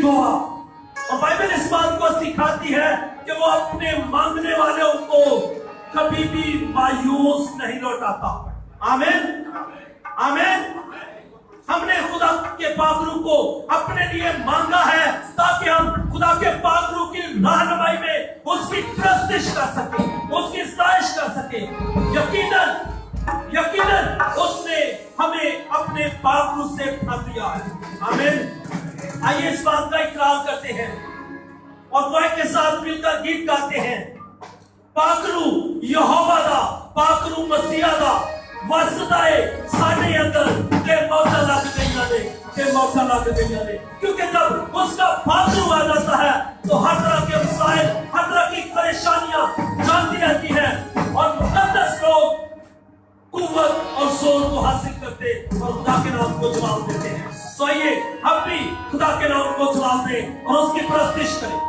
यहोवा। और बाइबल इस बात को सिखाती है कि वो अपने मांगने वालों को कभी भी मायूस नहीं लौटाता। आमीन, आमीन। हमने खुदा के पाकरू को अपने लिए मांगा है ताकि हम खुदा के पाकरू की रहनुमाई में उसकी प्रस्तिश कर सके, उसकी सताइश कर सके। यकीनन यकीनन उसने हमें अपने पाकरू से भर दिया है। आमीन। आइए इस बात का इकरार करते हैं और दुआ के साथ मिलकर गीत गाते हैं। पाकरू यहोवा दा, पाकरू मसीहा दा वसदाए साडे अंदर के मौका लग गईया ने, के मौका लग गईया ने। क्योंकि जब उसका पाकरू आ जाता है तो हर तरह के मसाइल, हर तरह की परेशानियां जानती रहती हैं और मुकद्दस लोग कुव्वत और जोर को हासिल करते और खुदा के नाम को जवाब देते हैं। तो आइए हम भी खुदा के नाम को जवाब दें और उसकी प्रस्तिश करें।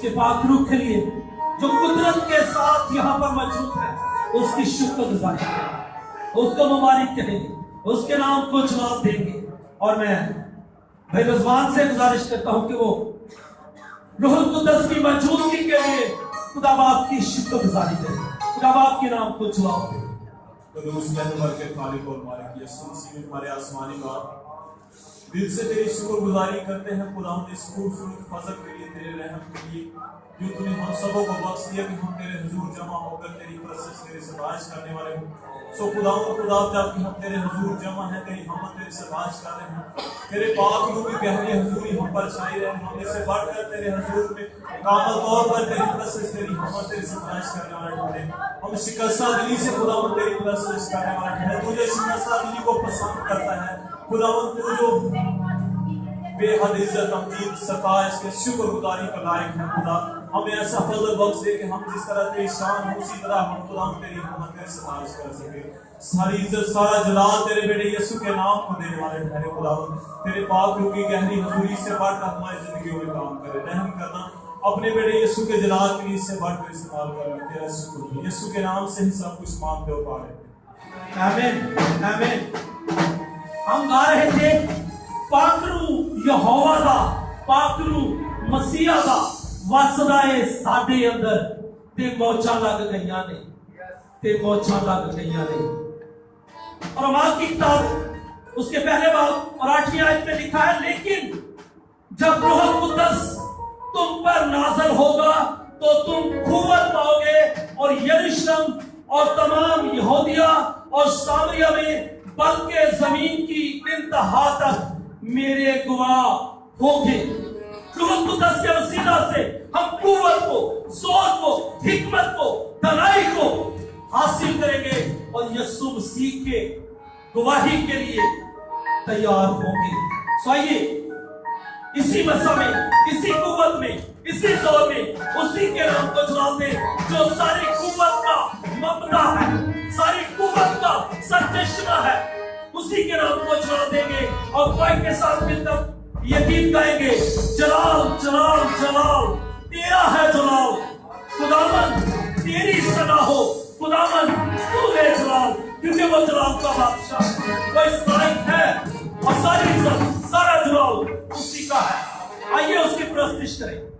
उसके पाक रूह के लिए जो कुदरत के साथ यहाँ पर मौजूद है, उसकी शुक्रगुजारी करेंगे, उसको मुबारक कहेंगे, उसके नाम को जवाब देंगे। और मैं भाई रिजवान से गुजारिश करता हूं कि वो रूहुल कुद्दस की मौजूदगी के लिए खुदा बाप की शुक्रगुजारी करें, खुदा बाप के नाम को जवाब दें। खालिक और मालिक यीशु मसीह में हमारे आसमानी बाप, दिल से तेरी शुक्रगुजारी करते हैं खुदा इस खूबसूरत फजल के लिए, तेरे रहम के लिए जो तूने हम सबों को बख्श दिया कि हम तेरे हुजूर जमा होकर तेरी परस्तिश तेरी सबाश करने वाले हों। सो खुदा जब हम तेरे हुजूर जमा है, तेरी हम तेरी सबाश कर रहे हैं, तेरे पाक रूह की गहरी हुजूरी हम पर छाई रहे, हम इससे बढ़कर तेरे हुजूर में कामल तौर पर तेरी परस्तिश तेरी हम तेरी सबाश करने वाले ठहरे। हम शिकस्ता दिली से खुदा तेरी परस्तिश करने वाले ठहरे। तुझे शिकस्ता दिली को पसंद करता है खुदा, तू जो बेहद इज्जत अमजीद सताइश के शुक्रगुजारी का लायक है खुदा, हमें ऐसा फजल बख्श दे कि हम जिस तरह तेरी शान है उसी तरह हम खुदा तेरी हमत में सताइश कर सके। सारी इज्जत सारा जलाल तेरे बेटे यीशु के नाम को देने वाले ठहरे खुदा, तेरे पाक रूह की गहरी हुजूरी से बढ़कर हमारी जिंदगियों में काम करे। रहम करना अपने बेटे यीशु के जलाल के लिए इससे बढ़कर इस्तेमाल करना, तेरा शुक्र यीशु के नाम से ही सब कुछ मांगते हो पा रहे। आमीन आमीन। हम गा रहे थे पाकरू यहोवा दा, पाकरू मसीहा दा वसदा है साडे अंदर, ते मौजा लग गईयां ने, ते मौजा लग गईयां ने। और मां की किताब उसके पहले बाब और 8वीं आयत में लिखा है, लेकिन जब रूहुल कुद्दस तुम पर नाज़िल होगा तो तुम कुव्वत पाओगे और यरूशलेम और तमाम यहूदिया और सामरिया में बल्कि जमीन की इंतहा तक मेरे गवाह होंगे। रूहुल कुद्दस के वसीला से हम कुव्वत को, जोर को, हिकमत को, दलाई को हासिल करेंगे और यीशु मसीह के गवाही के लिए तैयार होंगे। सो आइए इसी मसा में, इसी कुव्वत में, इसी जोर में उसी के नाम को जवाब दे जो सारी कुव्वत का मबदा है, सारी कुव्वत का सरचश्मा है, उसी के नाम को जवाब देंगे और कोई के साथ मिलकर ये गीत गाएंगे, जलाल जलाल जलाल तेरा है जलाल, खुदावन तेरी सना हो, खुदावन तू है जलाल, क्योंकि वो जलाल का बादशाह वो इस लायक है और सारी इज्जत सारा जलाल उसी का है। आइए उसकी प्रस्तुति करें।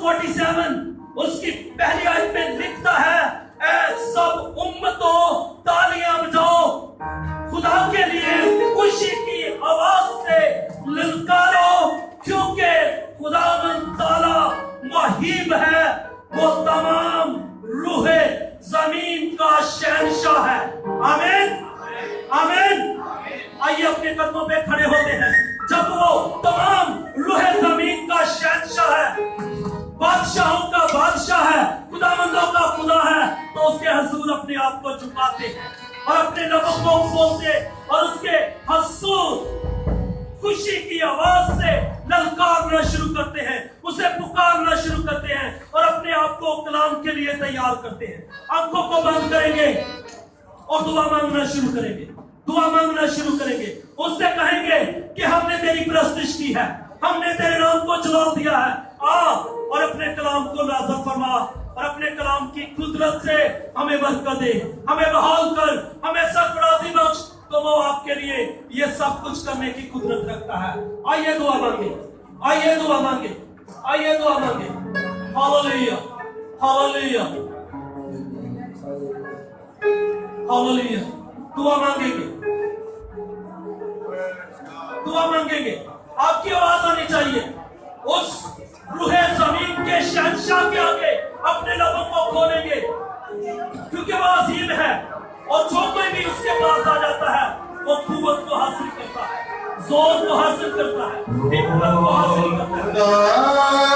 47 उसकी पहली आयत में लिखता है, ऐ सब उम्मतों तालियां बजाओ, खुदा के लिए खुशी की आवाज से ललकारो, क्योंकि खुदावंद ताला मुहीब है, वो तमाम रूहे जमीन का शहंशाह है। आमीन आमीन। आइए अपने कदमों पे खड़े होते हैं। जब वो तमाम रूहे जमीन का शहंशाह है, बादशाहों का बादशाह है, खुदावंदों का खुदा है, तो उसके हुजूर अपने आप को झुकाते हैं और अपने लबों को खोलते और उसके हुजूर खुशी की आवाज से ललकारना शुरू करते हैं, उसे पुकारना शुरू करते हैं और अपने आप को कलाम के लिए तैयार करते हैं। आंखों को बंद करेंगे और दुआ मांगना शुरू करेंगे, दुआ मांगना शुरू करेंगे। उससे कहेंगे कि हमने तेरी परस्तिश की है, हमने तेरे नाम को जलाल दिया है, आ और अपने कलाम को नाज़िल फरमा और अपने कलाम की कुदरत से हमें बरकत दे, हमें बहाल कर, हमें सरफराजी बख्श, तो वो आपके लिए ये सब कुछ करने की कुदरत रखता है। आइए दुआ मांगे, आइए दुआ मांगे, आइए दुआ मांगे। Hallelujah hallelujah hallelujah. दुआ मांगेंगे, दुआ मांगेंगे। आपकी आवाज आनी चाहिए। उस रूहे जमीन के शहंशाह के आगे अपने लबों को खोलेंगे, क्योंकि वो अजीम है और जो कोई भी उसके पास आ जाता है वो कुव्वत को हासिल करता है, जोर को हासिल करता है, हिम्मत को हासिल करता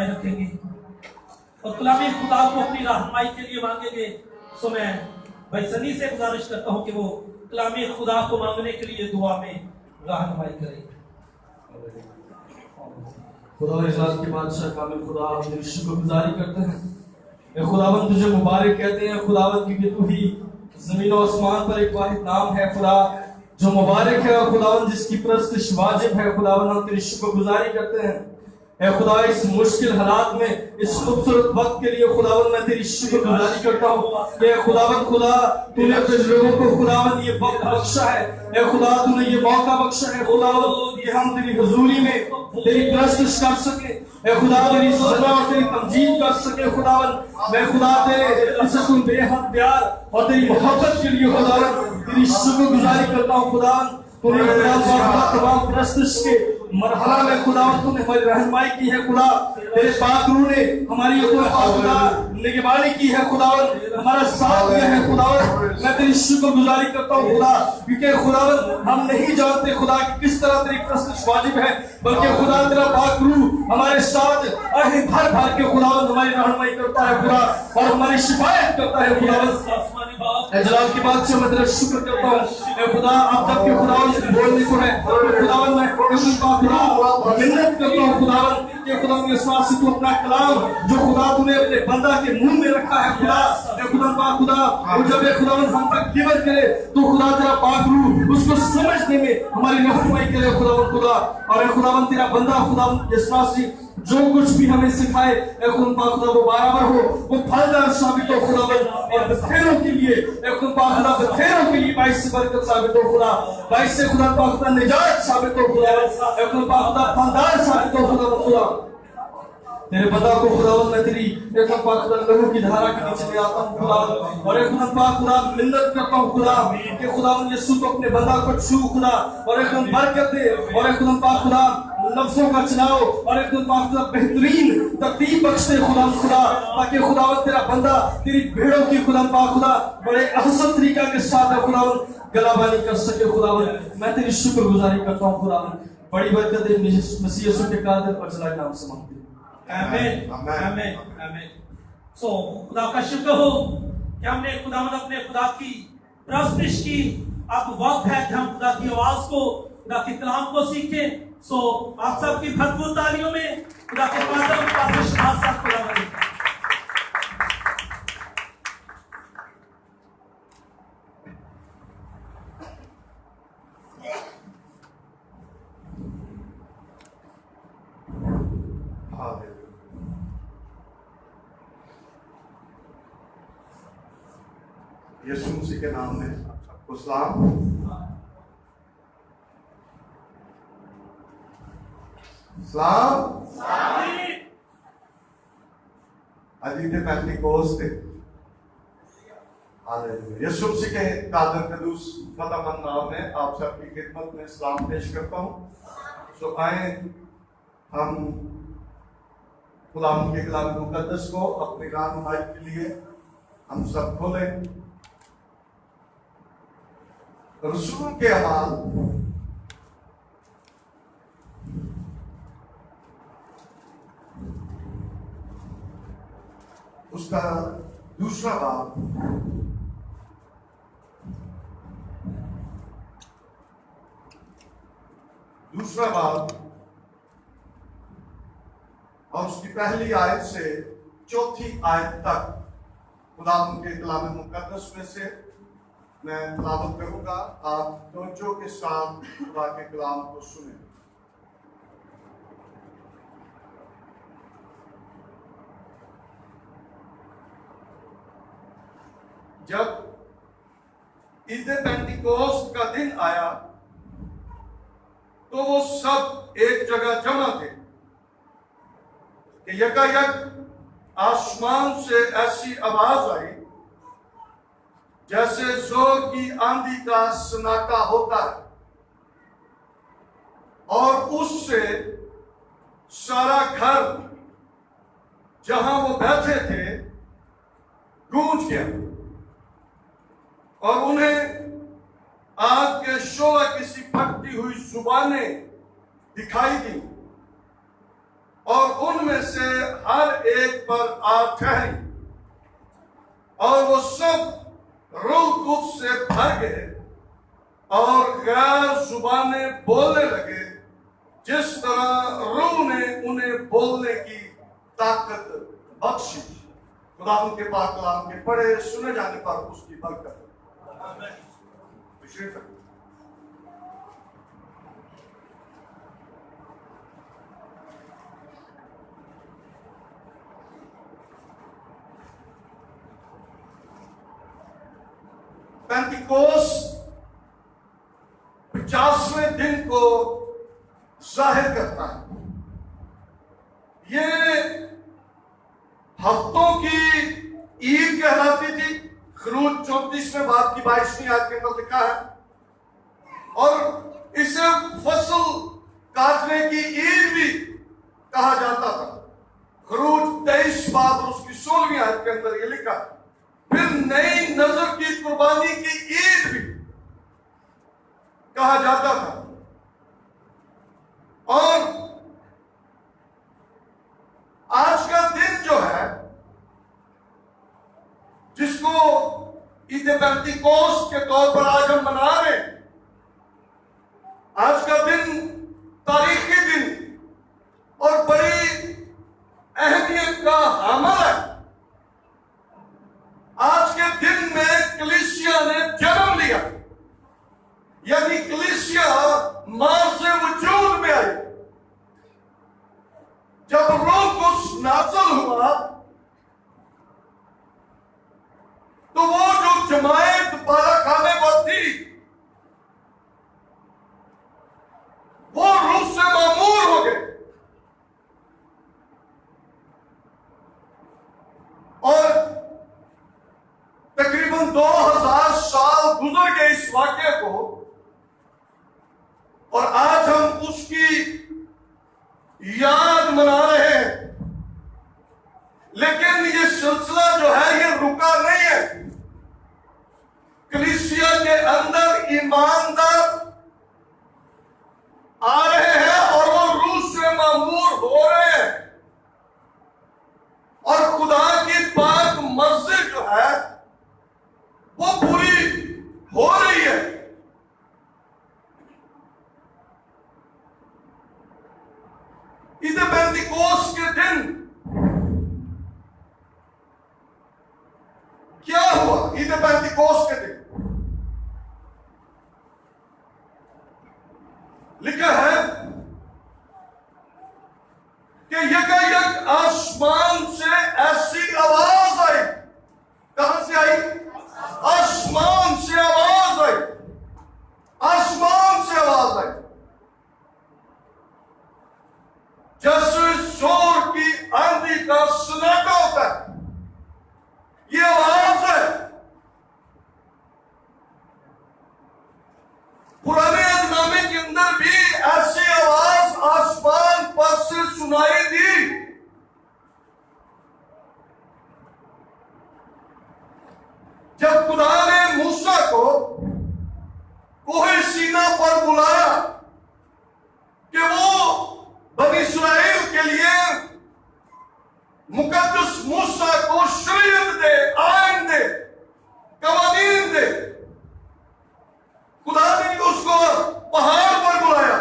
रखेंगे और कलामी खुदा को अपनी रहनुमाई के लिए मांगेंगे। तो मैं भाई सनी से गुजारिश करता हूं कि वो कलामी खुदा को मांगने के लिए दुआ में रहनुमाई करें। खुदा इज़्ज़त के बादशाह कामिल खुदा, हम तेरी शुक्रगुजारी करते हैं। ए खुदावंद तुझे मुबारक कहते हैं खुदावंद, क्योंकि तू ही ज़मीन और आसमान पर एक वाहिद नाम है खुदा जो मुबारक है और खुदावंद जिसकी परस्तिश वाजिब है। खुदावंद हम तेरी शुक्रगुजारी करते हैं। ए खुदा इस मुश्किल हालात में इस खूबसूरत वक्त के लिए खुदावंद मैं तेरी शुक्रगुजारी करता हूँ कि खुदावंद खुदा तूने अपने लोगों को खुदावंद ये वक्त बख्शा है। ए खुदा तूने ये मौका बख्शा है खुदावंद कि हम तेरी हुजूरी में तेरी परस्तिश कर सके। ए खुदा तेरी सजा और तेरी तमजीद कर सके। खुदावंद मैं खुदा तेरे इस बेहद प्यार और तेरी मोहब्बत के लिए खुदावंद तेरी शुक्रगुजारी करता हूँ खुदावंद। तूने तमाम प्रस्तुत के मरहला में खुदावन तूने हमारी रहनुमाई की है खुदा। तेरे पाक रूह ने हमारी खुदा निगरानी की है खुदावन, हमारा साथ दिया है खुदावन। मैं तेरी शुक्रगुजारी करता हूँ खुदा, क्योंकि खुदावन हम नहीं जानते खुदा कि किस तरह तेरी प्रस्तुत वाजिब है, बल्कि खुदा तेरा पाक रूह हमारे साथ भर भर के खुदावन हमारी रहनुमाई करता है खुदा, और हमारी शिफायत करता है खुदावन। जलाल की बात से मैं तेरा शुक्र करता हूँ खुदा। आप तक के खुदावन बोलने को है खुदावन, मैं मिन्नत करता हूँ खुदावन कि खुदा विश्वास से तू अपना कलाम जो खुदा तूने अपने बंदा के मुंह में रखा है खुदा, खुदा पाक खुदा, और जब ये खुदावन हम तक डिलीवर करे तो खुदा तेरा पाक रूह उसको समझने में हमारी रहनुमाई करे खुदावन खुदा। और खुदावन तेरा बंदा खुदावन विश्वास से जो कुछ भी हमें सिखाए खुदा पाक खुदा वो बराबर हो, वो फलदार साबित हो खुदावन, और बथेरों के लिए खुदा पाक खुदा बथेरों के लिए बाइस से बरकत साबित हो खुदा, बाइस से खुदा पाक खुदा निजात साबित हो खुदावन, खुदा पाक खुदा फलदार साबित हो खुदावन खुदा। तेरे बंदा को खुदावन मैं तेरी खुदा पाक खुदा लहू की धारा के नीचे ले आता हूँ खुदा, और खुदा पाक खुदा मिन्नत करता हूँ खुदा कि खुदावन यीशु को अपने बंदा को छू खुदा, और एकदम बरकत दे, और खुदा पाक खुदा लफ्जों का चुनाव, और खुदा पाक खुदा बेहतरीन तरतीब बख्शे खुदा खुदा, ताकि खुदावन तेरा बंदा तेरी भेड़ों की खुदा पाक खुदा बड़े अहसन तरीका के साथ खुदावन गलाबानी कर सके खुदावन। मैं तेरी शुक्रगुजारी करता हूँ खुदावन, बड़ी बरकत दे मसीह यीशु के कादिर और जलाल नाम से मांगते हैं। आमीन आमीन आमीन। सो खुदा का शुक्र हो कि हमने खुदावंद अपने खुदा की प्रस्तुत की। अब वक्त है कि हम खुदा की आवाज को, खुदा के कलाम को सीखें। सो आप सबकी भरपूर तालियों में खुदा के पादों का विश्वास खुदा बने। यीशु मसीह के नाम में सबको सलाम। सलाम। अजीत पेंटिकोस्ट यीशु मसीह के कादर कदूस फतेहमंद नाम में आप सबकी खिदमत में सलाम पेश करता हूँ। सो आए हम खुदा के कलाम मुकद्दस को अपनी रहनुमाई के लिए हम सब खोलें। रसूल के अमाल उसका दूसरा बाब और उसकी पहली आयत से चौथी आयत तक खुदा के कलाम मुकद्दस में से मैं तिलावत करूंगा। आप तवज्जो के साथ खुदा के कलाम को सुने। जब ईद पेंटिकोस्ट का दिन आया तो वो सब एक जगह जमा थे कि यकायक आसमान से ऐसी आवाज आई जैसे जोर की आंधी का सन्नाटा होता है, और उससे सारा घर जहां वो बैठे थे गूंज गया, और उन्हें आग के शोला की सी फटती हुई जुबानें दिखाई दी, और उनमें से हर एक पर आ ठहरी, और वो सब रूह कुछ से भर गए और गैर जुबानें बोलने लगे जिस तरह रूह ने उन्हें बोलने की ताकत बख्शी। खुदा उनके पाक कलाम के पढ़े सुने जाने पर उसकी बरकत। पेंटिकोस्ट 50वें दिन को जाहिर करता है। ये हफ्तों की ईद कहलाती थी। खरूज 34वें बाब की 22वीं आयत के अंदर लिखा है। और इसे फसल काटने की ईद भी कहा जाता था। खरूज 23 बाब और उसकी 16वीं आयत के अंदर ये लिखा। फिर नई नजर की कुर्बानी की ईद भी कहा जाता था। और आज का दिन जो है, जिसको ईद पेंतिकोस्त के तौर पर आज हम मना रहे हैं, आज का दिन तारीखी दिन और बड़ी अहमियत का हामिल है। आज के दिन में कलीसिया ने जन्म लिया, यानी कलीसिया मां से वजूद में आई। जब रूह कुछ नाज़िल हुआ तो वो जो जमायत बारह खाने पर थी वो रूह से मामूर हो गए और तकरीबन 2000 साल गुजर गए इस वाक्य को, और आज हम उसकी याद मना रहे हैं। लेकिन ये सिलसिला जो है ये रुका नहीं है। कलीसिया के अंदर ईमानदार आ रहे हैं और वो रूह से मामूर हो रहे हैं, और खुदा की पाक मर्जी जो है वो पूरी हो रही है। ईद पेंतिकोस्त के दिन क्या हुआ? ईद पेंतिकोस्त के दिन लिखा है कि यकायक आसमान से ऐसी आवाज आई। कहां से आई? आसमान से आवाज आई। आसमान से आवाज आई जैसे जोर की आंधी का सन्नाटा होता है। ये आवाज है। पुराने अहदनामे के अंदर भी ऐसी आवाज आसमान पर से सुनाई दी। जब खुदा ने मूसा को कोहे सीना पर बुलाया कि वो बनी इस्राएल के लिए मुकद्दस मूसा को शरीयत दे, आइन दे, कवानीन दे, खुदा ने उसको पहाड़ पर बुलाया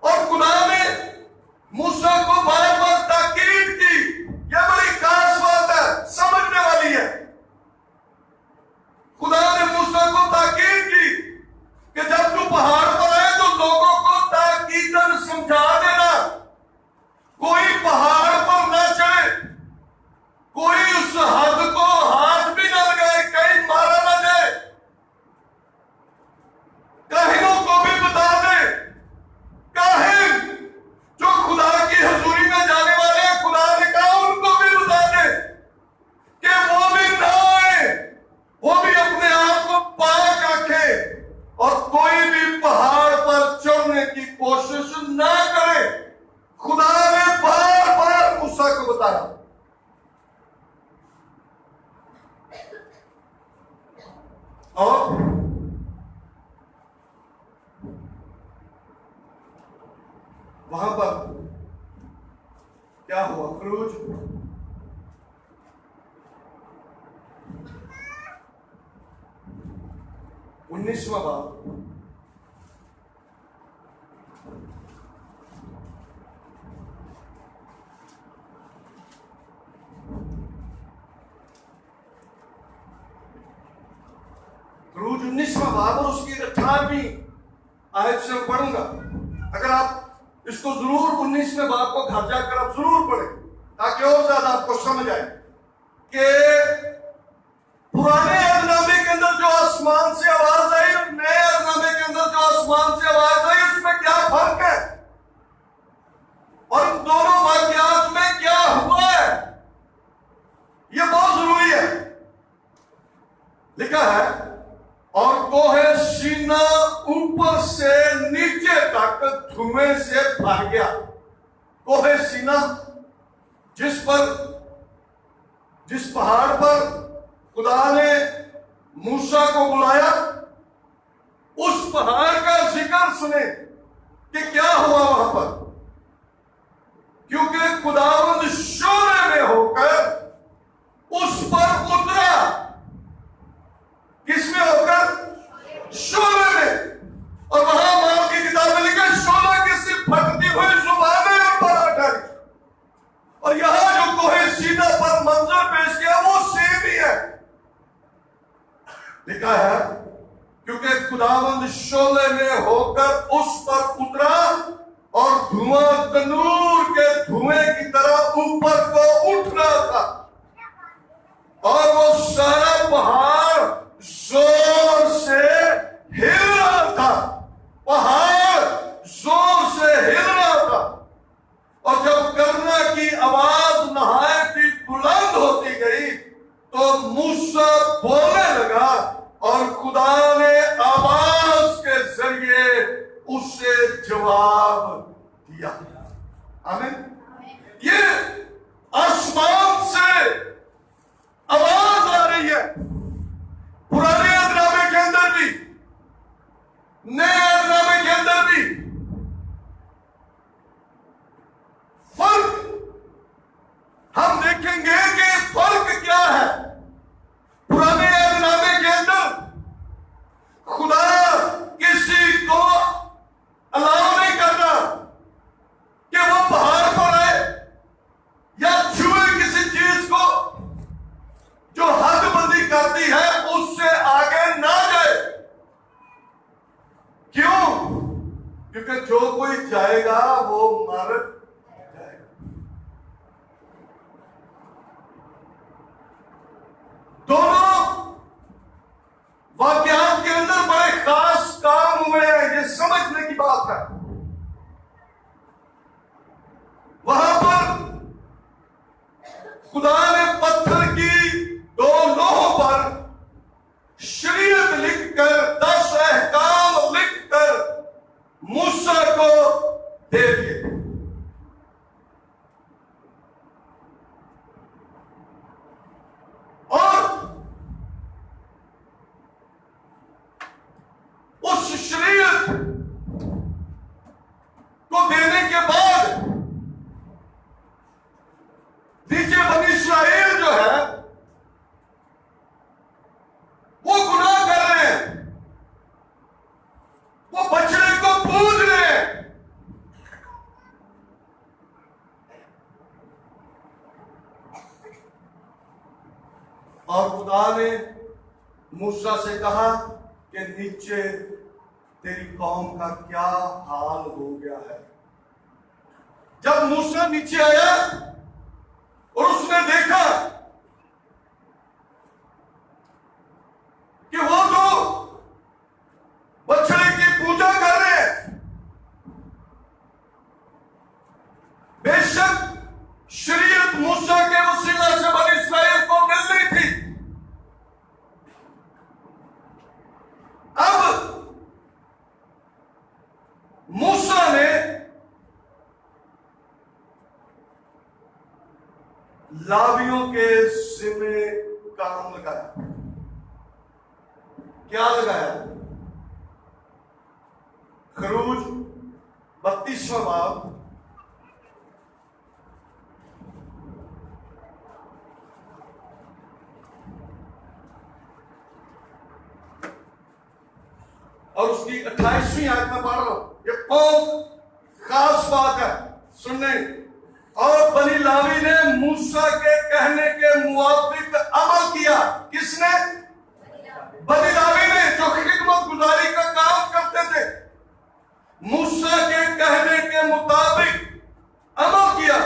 और खुदा ने मूसा को बार बार ताकीद की। यह बड़ी खास बात है, समझने वाली है। खुदा ने मूसा को ताकीद की कि जब तू पहाड़ पर आए तो लोगों को ताकीदन समझा देना, कोई पहाड़ पर न चढ़े, कोई उस हद को हाथ भी न लगाए, कहीं मारा न जाए। काहिनों को भी बता दे, काहिन जो खुदा की हजूरी में जाने वाले हैं, खुदा ने कहा उनको भी बता दे कि वो भी ना आए, वो भी अपने आप को पाक रखे और कोई भी पहाड़ पर चढ़ने की कोशिश ना करे। खुदा ने बार बार मूसा को बताया। और वहां पर क्या हुआ? क्रूज 19वां बाब क्रूज 19वां बाब और उसकी 18वीं आयत से पढ़ूंगा। अगर आप इसको जरूर 19वें बाब को घर जाकर आप जरूर पढ़ें ताकि और ज्यादा आपको समझ आए कि पुराने अहदनामे के अंदर जो आसमान से आवाज आई और नए अहदनामे के अंदर जो आसमान से आवाज आई उसमें क्या फर्क है और इन दोनों वाकयात में क्या हुआ है, यह बहुत जरूरी है। लिखा है और कोहे सीना ऊपर से नीचे तक धुएं से भर गया। कोहे सीना, जिस पहाड़ पर खुदा ने मूसा को बुलाया, उस पहाड़ का जिक्र सुने कि क्या हुआ वहां पर, क्योंकि खुदावंद शोले में होकर उस पर उतरा। किसमें होकर? शोले में। और वहां मां की किताब में लिखा शोला किसी फटती हुई जुबानें ऊपर आ गई। और यहां जो कोहे सीना पर मंजर पेश किया वो सेम ही है। लिखा है क्योंकि खुदावंद शोले में होकर उस पर उतरा और धुआं तनूर के धुएं की तरह ऊपर को उठ रहा था, और वो सारा पहाड़ जोर से हिल रहा था। पहाड़ जोर से हिल रहा था। और जब करना की आवाज नहायत ही बुलंद होती गई तो मूसा बोलने लगा और खुदा ने आवाज के जरिए उसे जवाब दिया। आमीन। ये आसमान से आवाज आ रही है। पुराने अहदनामे के अंदर भी, नए अहदनामे के अंदर भी फर्क हम देखेंगे कि फर्क क्या है। पुराने अहदनामे के अंदर खुदा किसी को अलाउ नहीं करता कि वो पहाड़ पर आए या छुए किसी चीज को। जो हदबंदी करती है उससे आगे ना जाए। क्यों? क्योंकि जो कोई जाएगा वो मर जाएगा। दोनों वाक्यात के अंदर बड़े खास काम हुए हैं, ये समझने की बात है। वहां पर खुदा ने पत्थर की दो लोहों पर शरीयत लिखकर 10 अहकाम लिखकर मूसा को दे दिए। और उस शरीयत को देने के बाद नीचे बनी इस्राएल जो है वो गुनाह कर रहे हैं, वो बछड़े को पूज रहे हैं। और खुदा ने मूसा से कहा कि नीचे तेरी कौम का क्या हाल हो गया है। जब मूसा नीचे आया और उसने देखा कि वो तो बछड़े की पूजा कर रहे हैं। बेशक शरीयत मूसा के वसीला से बनी इस्राएल को मिल रही थी। अब मूसा ने लावियों के जिम्मे काम लगाया। क्या लगाया? खरूज 32वां बाब और उसकी 28वीं आयत में पढ़ रहा हूं। ये बहुत खास बात है, सुनने। और बनी लावी ने मूसा के कहने के मुआबिक अमल किया। किसने? बनी लावी ने, जो खिदमत गुजारी का काम करते थे। मूसा के कहने के मुताबिक अमल किया।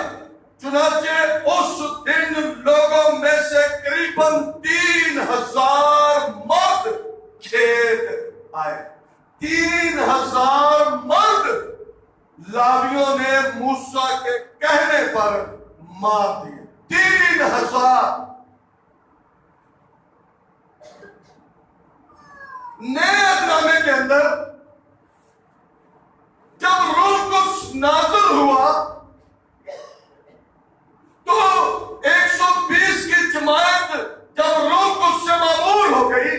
चुनाचे उस दिन लोगों में से करीबन 3000 मर्द खेत आए। 3000 मर्द लावियों ने मूसा के कहने पर मार दिए। 3000। नए अहदनामे के अंदर जब रूह को उससे मामूल हो गई,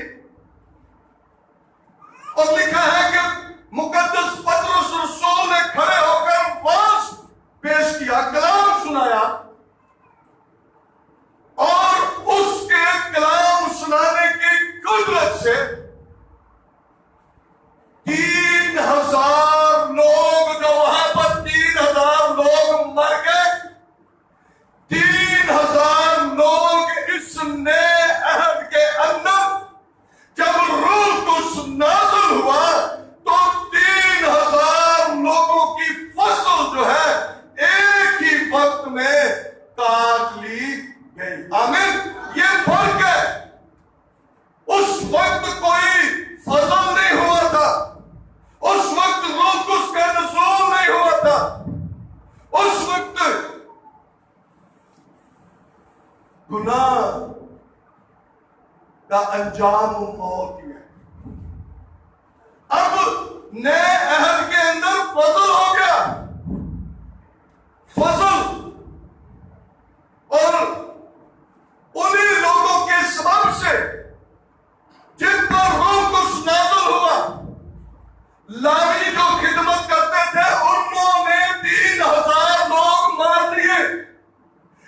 और लिखा है कि मुकद्दस पतरस रसूल ने खड़े होकर वाज पेश किया, कलाम सुनाया, और उसके कलाम सुनाने की कुदरत से 3000 लोग, जो वहां पर 3000 लोग मर गए, 3000 लोग इस नए अहद के अंदर जब रूह कुछ नाज़िल हुआ तो 3000 लोगों की फसल जो है एक ही वक्त में काट ली गई। आमीन। ये फर्क है। उस वक्त कोई फजल नहीं हुआ था, उस वक्त रूह कुछ का नज़ूल नहीं हुआ था, उस वक्त गुनाह का अंजाम मौत है। अब नए अहद के अंदर फजल हो गया, फजल, और उन्हीं लोगों के सबब से जिन पर रूह कुछ नाज़िल हुआ, लावी जो खिदमत करते थे उन्होंने 3000 लोग मार दिए।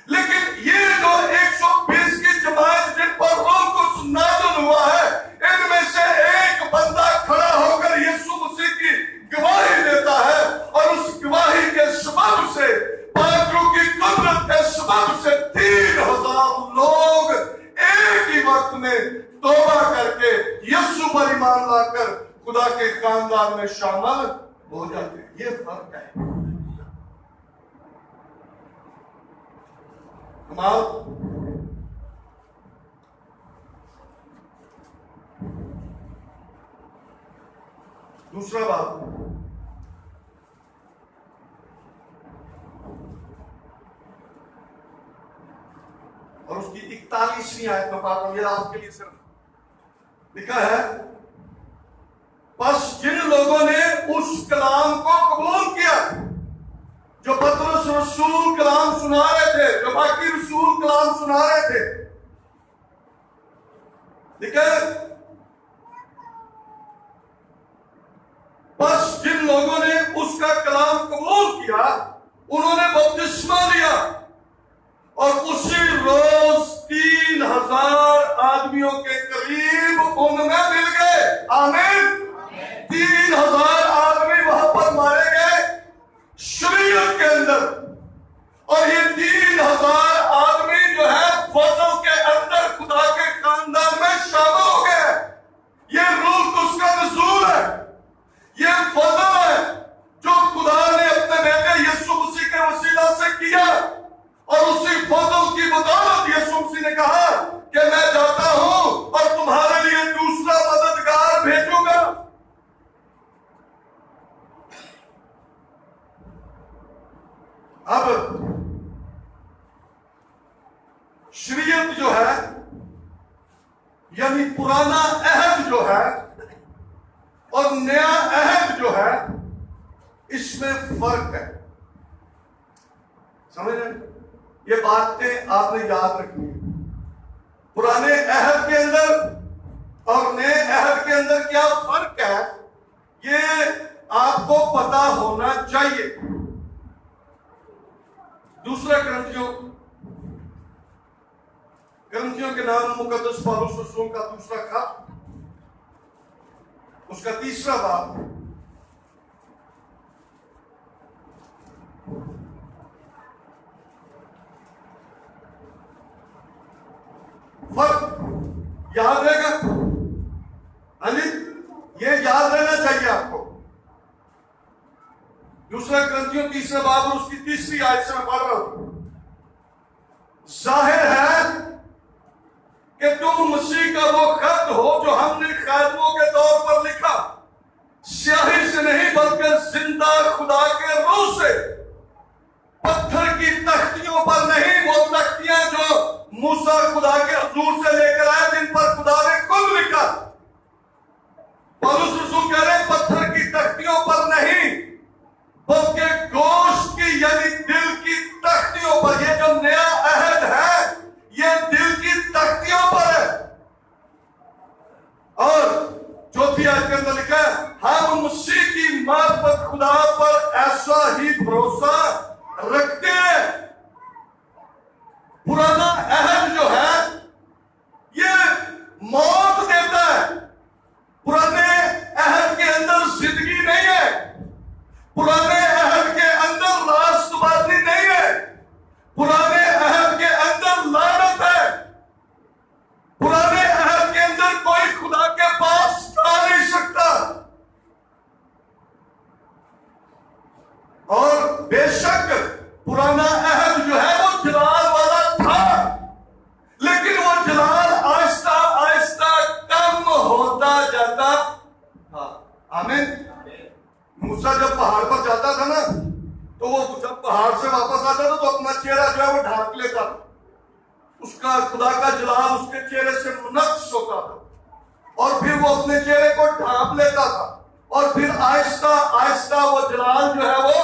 लेकिन ये जो 120 की जमात जिन पर रूह कुछ नाज़िल हुआ है, इनमें से एक बंदा खड़ा होकर यीशु मसीह की गवाही देता है, और उस गवाही के सबब से, पाकरू की कुदरत के सबब से 3000 लोग एक ही वक्त में तौबा करके यीशु पर ईमान लाकर खुदा के खानदान में शामिल हो जाते हैं। ये फर्क है। कमाल। दूसरा बात, और उसकी 41वीं आयत में पढ़ रहा हूं, ये आपके लिए सिर्फ लिखा है, बस जिन लोगों ने उस कलाम को कबूल किया जो पतरस रसूल कलाम सुना रहे थे, जो बाकी रसूल कलाम सुना रहे थे, ठीक है, बस जिन लोगों ने उसका कलाम कबूल किया उन्होंने बपतिस्मा लिया, और उसी रोज 3000 आदमियों के करीब उनमें मिल गए। आमीन। 3000 आदमी वहां पर मारे गए शरीयत के अंदर, और ये 3000 आदमी जो है फजल के अंदर खुदा के खानदान में शामिल हो गए। ये रूह कुछ का नज़ूल है, ये फजल है जो खुदा ने अपने बेटे यीशु मसीह के वसीला से किया, और उसी फजल की बदौलत यीशु मसीह ने कहा कि मैं जाता हूं और तुम्हारे लिए दूसरा मददगार भेजूंगा। अब शरीयत जो है, यानी पुराना अहद जो है और नया अहद जो है, इसमें फर्क है। समझ रहे? ये बातें आपने याद रखनी है। पुराने अहद के अंदर और नए अहद के अंदर क्या फर्क है, ये आपको पता होना चाहिए। दूसरा ग्रंथियों के नाम मुकद्दस पौलुस रसूल का दूसरा खत, उसका 3रा बाब, फर्क याद रहेगा। ये याद रहना चाहिए आपको। दूसरा ग्रंथियों 3रा बाब और उसकी 3री आयत से मैं पढ़ रहा हूं। जाहिर है कि तुम मसीह का वो खत हो जो हमने खादमों के तौर पर लिखा, स्याही से नहीं बल्कि जिंदा खुदा के रूह से, पत्थर की तख्तियों पर नहीं, वो तख्तियां जो मूसा खुदा के हजूर से लेकर आए, जिन पर खुदा ने खुद लिखा। पौलुस रसूल कह रहे पत्थर की तख्तियों पर नहीं बल्कि गोश्त की यानी दिल की तख्तियों पर। ये जो नया अहद है ये दिल की तख्तियों पर खुदा पर ऐसा ही भरोसा रखते हैं। पुराना अहद जो है ये मौत देता है। पुराने अहद के अंदर जिंदगी नहीं है। पुराने अहद के अंदर राष्ट्रवादी नहीं है। पुराने अहद के अंदर लानत है। पुराने अहद के अंदर कोई खुदा के पास आ नहीं सकता। और बेशक पुराना अहद जो है वो जलाल वाला था, लेकिन वो जलाल आहिस्ता आहिस्ता कम होता जाता था। आमीन। मूसा जब पहाड़ पर जाता था ना, तो वो जब पहाड़ से वापस आता था तो अपना चेहरा जो है वो ढांक लेता था। उसका खुदा का जलाल उसके चेहरे से मुनक्स होता था और फिर वो अपने चेहरे को ढांप लेता था और फिर आहिस्ता आहिस्ता वो जलाल जो है वो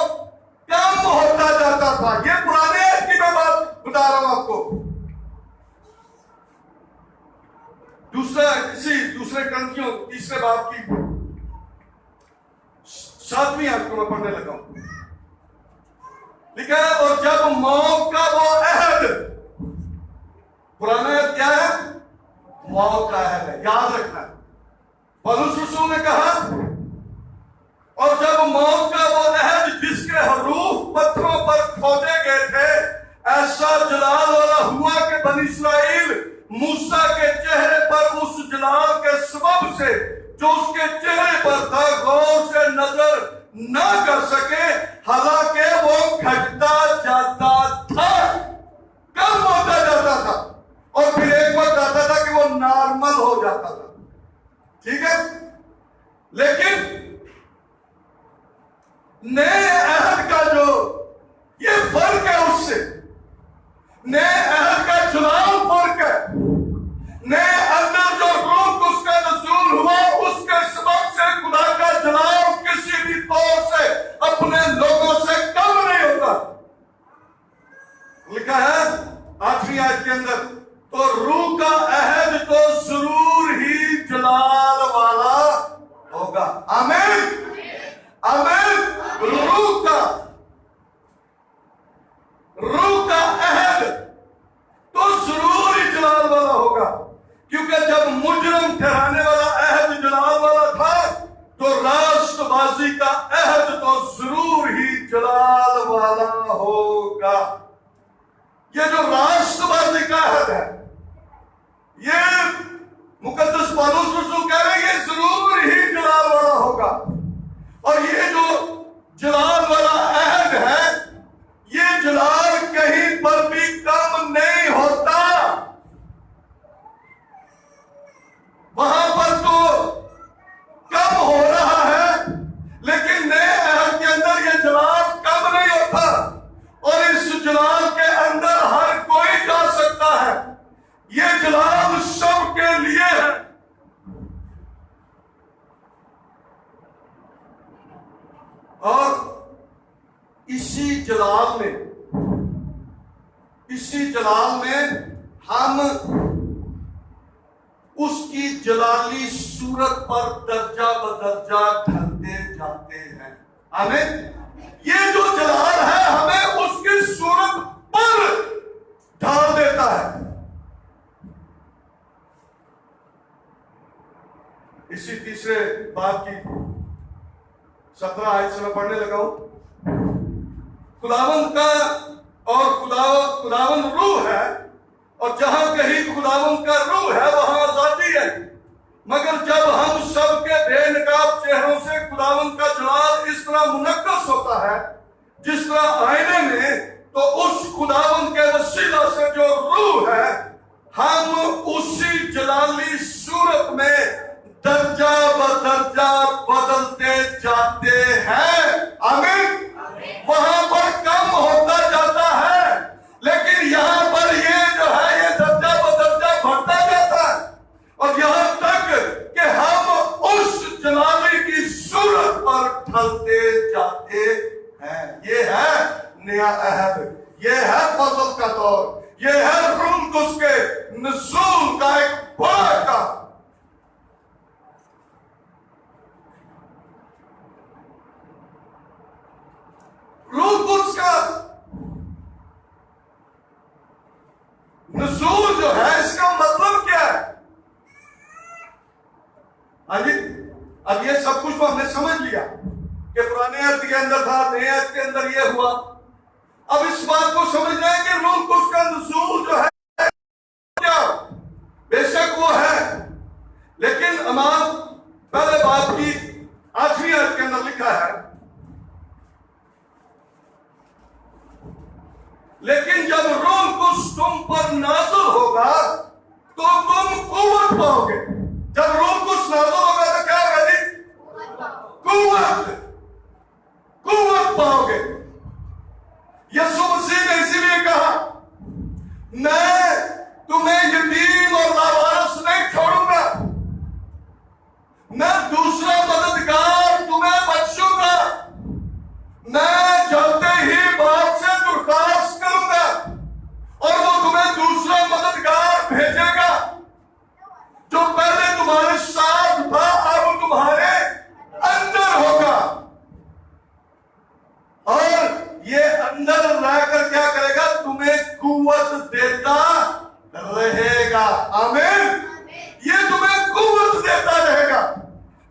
कम होता जाता था। ये पुराने की मैं बात बता रहा हूं आपको। दूसरे ग्रंथियों तीसरे बाब की 7वीं आयत को मैं पढ़ने लगा हूं। लिखा है, और जब मौत का वो अहद, पुराना अहद क्या है? मौत का अहद है, याद रखना। पौलुस रसूल ने कहा, और जब मौत का वो अहद जिसके हरूफ पत्थरों पर खोदे गए थे ऐसा जलाल वाला हुआ कि बनी इस्राएल मूसा के चेहरे पर उस जलाल के सबब से जो उसके चेहरे पर था गौर से नजर न कर सके, हालांकि वो घटता जाता था, कम होता जाता था और फिर एक वक्त आता था कि वो नॉर्मल हो जाता था। ठीक है, लेकिन नए अहद का जो ये फर्क है, उससे नए अहद का जलाल फर्क है। नए अंदर जो रूह उसका नज़ूल हुआ उसके सबब से खुदा का जलाल किसी भी तौर से अपने लोगों से कम नहीं होता। लिखा है 8वीं आयत के अंदर, तो रूह का अहद तो जरूर ही जलाल वाला होगा। आमीन आमीन। रूह का अहद तो जरूर ही जलाल वाला होगा, क्योंकि जब मुजरम ठहराने वाला अहद जलाल वाला था तो राष्ट्रबाजी का अहद तो जरूर ही जलाल वाला होगा। ये जो राष्ट्रबाजी का अहद है, ये मुकद्दस पौलुस रसूल कह रहे हैं ये जरूर ही जलाल वाला होगा। और ये जो जलाल वाला अहद है, ये जलाल कहीं पर भी कम नहीं होता। वहां पर तो कम हो रहा है, लेकिन नए अहद के अंदर ये जलाल कम नहीं होता और इस जलाल के अंदर हर कोई जा सकता है। ये जलाल सबके लिए है। और इसी जलाल में हम उसकी जलाली सूरत पर दर्जा बदर्जा ढलते जाते हैं। आमीन। ये जो जलाल है हमें उसकी सूरत पर ढाल देता है। इसी तीसरे बाब की 17 आयत से मैं पढ़ने लगा हूं। खुदावंद का और खुदावंद रूह है, और जहां कहीं खुदावंद का रूह है वहां आजादी है। मगर जब हम सबके बेनकाब चेहरों से खुदावंद का जलाल इस तरह मुनक्कस होता है जिस तरह आईने में, तो उस खुदावंद के वसीला से जो रूह है हम उसी जलाली सूरत में दर्जा बदर्जा बदलते जाते हैं। आमीन। वहां पर कम होता जाता है, लेकिन यहां पर ये जो है ये दर्जा बदर्जा बढ़ता जाता है और यहां तक कि हम उस जलाली की सूरत पर ढलते जाते हैं। ये है नया अहद, ये है फजल का दौर, ये है रूह कुद्स के नज़ूल का एक बड़ा काम। ये पुराने अर्थ के अंदर था, नए अर्थ के अंदर ये हुआ। अब इस बात को समझना है कि रूह कुछ का नुज़ूल जो है क्या, बेशक वो है, लेकिन अमाम पहले बात की 8वीं आयत के अंदर लिखा है, लेकिन जब रूह कुछ तुम पर नाज़िल होगा तो तुम कुव्वत पाओगे। जब रूह कुछ नाज़िल होगा तो क्या होगा जी? कुव्वत पाओगे। यीशु मसीह ने इसीलिए कहा, मैं तुम्हें यतीम और लावारिस नहीं छोड़ूंगा, मैं दूसरा मददगार तुम्हें बख्शूंगा, मैं चलते ही बाप से दरख्वास्त करूंगा और वो तुम्हें दूसरा मददगार भेजेगा जो पहले तुम्हारे साथ था, अब तुम्हारे अंदर होगा, और ये अंदर रहकर क्या करेगा? तुम्हें कुव्वत देता रहेगा। आमीन। ये तुम्हें कुव्वत देता रहेगा।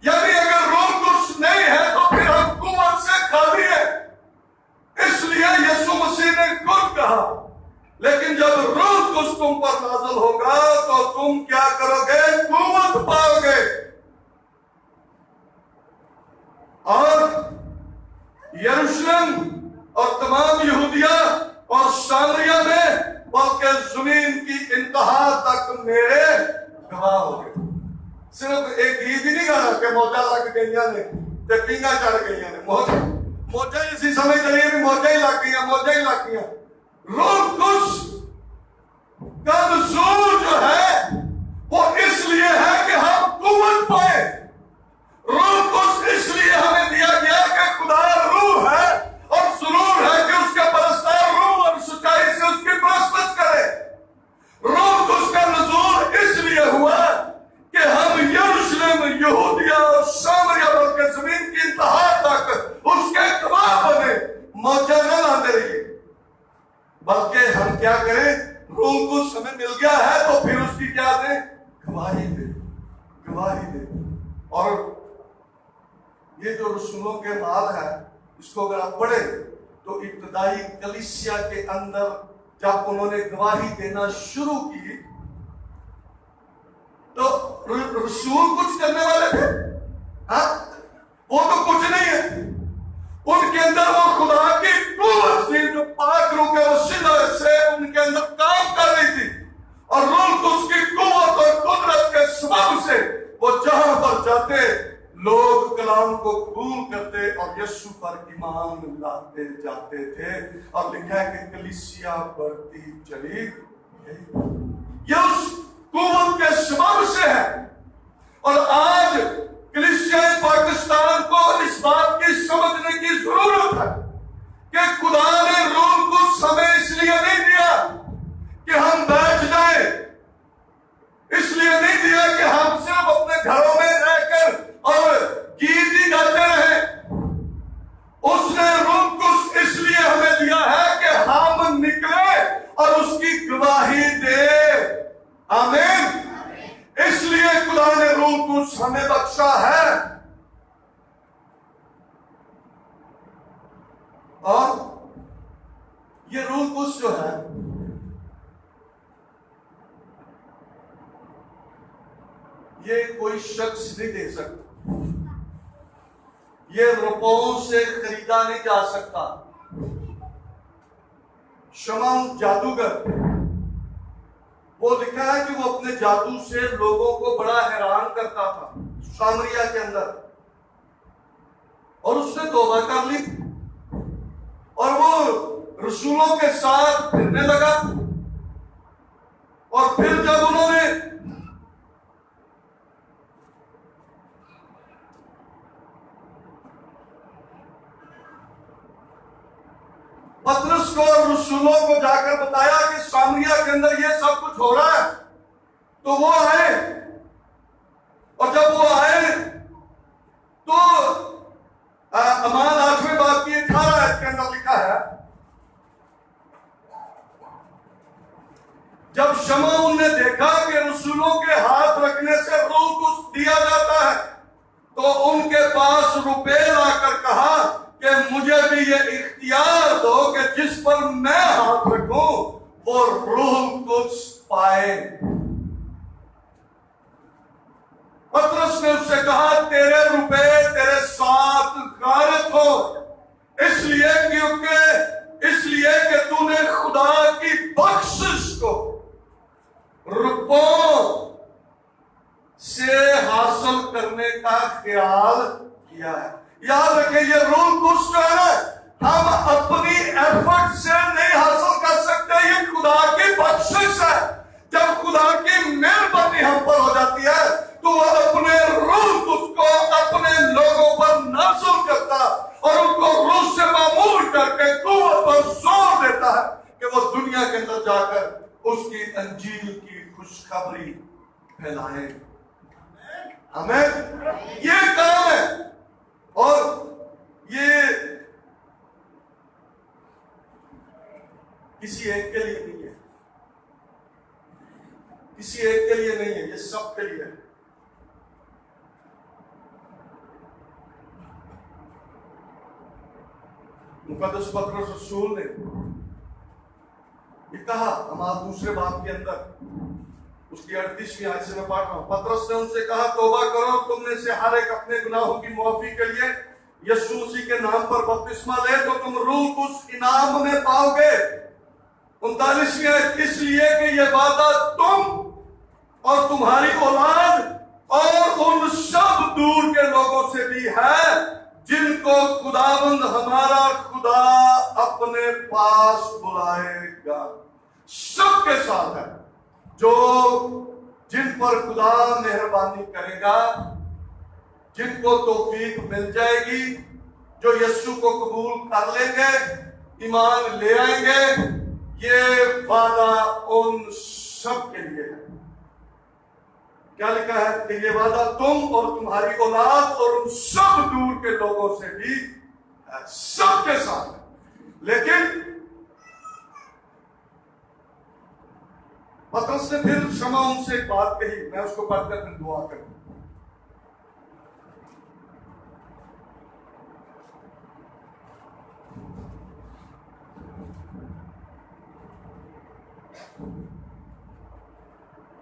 यानी अगर रूह कुछ नहीं है तो फिर हम कुव्वत से खाली है। इसलिए यीशु मसीह ने खुद कहा, लेकिन जब रूह कुछ तुम पर नाज़िल होगा तो तुम क्या करोगे? कुव्वत पाओगे। और यरूशलेम और तमाम यहूदिया और सामरिया में, बल्कि जमीन की इंतहा तक मेरे गवाह हो गए। सिर्फ एक गीत ही नहीं गाना कि मौजा लग गई ने ते पिंगा चढ़ गई ने, मौजा इसी समय चलिए भी मौजा ही लग गई, मौजा ही लग गई। रूह कुछ का नुज़ूल जो है वो इसलिए है कि हम कुव्वत पाए। रूह कुछ इसलिए हमें दिया गया कि खुदा रूह है और जरूर है कि उसके परस्तार रूह और सच्चाई से उसकी परस्तात करे। रूह कुछ का नुज़ूल इसलिए हुआ कि हम यरूशलेम, यहूदिया और सामरिया बल्कि जमीन की इंतहा तक उसके गवाह बने। मौजा न लाते रहिए, बल्कि हम क्या करें? रूह कुछ हमें मिल गया है तो फिर उसकी क्या दें? गवाही दे, गवाही दे। और ये जो रसूलों के माल है, इसको अगर आप पढ़े तो इब्तदाई कलीसिया के अंदर जब उन्होंने गवाही देना शुरू की तो रसूल कुछ करने वाले थे? हाँ, वो तो कुछ नहीं है। उनके अंदर वो खुदा की कुव्वत थी जो पाक रूह के वसीले से उनके अंदर काम कर रही थी, और रूह उसकी कुव्वत और कुदरत के सबब से वो जहां पर जाते लोग कलाम को कबूल करते और यीशु पर ईमान लाते जाते थे। और लिखा है कि कलीसिया बढ़ती चली गई। ये उस कुव्वत के सबब से है। और आज कलीसिया पाकिस्तान को इस बात की समझने की जरूरत है कि खुदा ने रूह को समय इसलिए नहीं दिया कि हम बैठ जाए, इसलिए नहीं दिया कि हम सिर्फ अपने घरों में रहकर और गीत ही गाते रहे। उसने रूह को इसलिए हमें दिया है कि हम निकले और उसकी गवाही दे। आमीन। इसलिए खुदा ने रूह को हमें बख्शा है। और ये रूह कुछ जो है ये कोई शख्स नहीं दे सकता, ये रुपयों से खरीदा नहीं जा सकता। शमम जादूगर, वो लिखा है कि वो अपने जादू से लोगों को बड़ा हैरान करता था सामरिया के अंदर, और उसने तौबा कर ली और वो रसूलों के साथ फिरने लगा। और फिर जब उन्होंने पतरस को और रसूलों को जाकर बताया कि सामरिया के अंदर ये सब कुछ हो रहा है, तो वो आए। और जब वो आए तो अमान 8वें बाब की 18 आयत के अंदर लिखा है, जब शमौन ने देखा कि रसूलों के हाथ रखने से रूह को दिया जाता है, तो उनके पास रुपए लाकर कहा ये इख्तियार दो कि जिस पर मैं हाथ रखूं वो रूह कुछ पाए। पतरस ने उससे कहा तेरे रुपए तेरे साथ गारत हो, इसलिए कि तूने खुदा की बख्शिश को रुपयों से हासिल करने का ख्याल किया है। याद रखें, ये रूल कुछ जो है ना, हम अपनी एफर्ट से नहीं हासिल कर सकते, ये खुदा की बख्शिश है। जब खुदा की मेहरबानी हम पर हो जाती है तो वह अपने रूह उसको अपने लोगों पर नाज़िल करता और उनको रूह से मामूर करके कुव्वत पर जोर देता है कि वो दुनिया के अंदर जाकर उसकी अंजील की खुशखबरी फैलाए। हमें ये काम है, और ये किसी एक के लिए नहीं है, किसी एक के लिए नहीं है, ये सब के लिए है। मुकद्दस पतरस रसूल ने ये कहा, हमारे दूसरे बाब के अंदर उसकी 38वीं आयत से मैं पढ़ रहा हूं। पतरस ने उनसे कहा, तौबा करो, तुम में से हर एक अपने गुनाहों की मुआफी के लिए यीशु मसीह के नाम पर बपतिस्मा ले तो तुम रूह उस इनाम में पाओगे। 39वीं आयत, इसलिए कि यह वादा तुम और तुम्हारी औलाद और उन सब दूर के लोगों से भी है जिनको खुदावंद हमारा खुदा अपने पास बुलाएगा। सबके साथ है, जो जिन पर खुदा मेहरबानी करेगा, जिनको तौफीक मिल जाएगी, जो यीशु को कबूल कर लेंगे, ईमान ले आएंगे, ये वादा उन सब के लिए है। क्या लिखा है कि ये वादा तुम और तुम्हारी औलाद और उन सब दूर के लोगों से भी है, सबके साथ है। लेकिन पतरस ने फिर क्षमा उनसे एक बात कही, मैं उसको पढ़कर फिर दुआ करूं।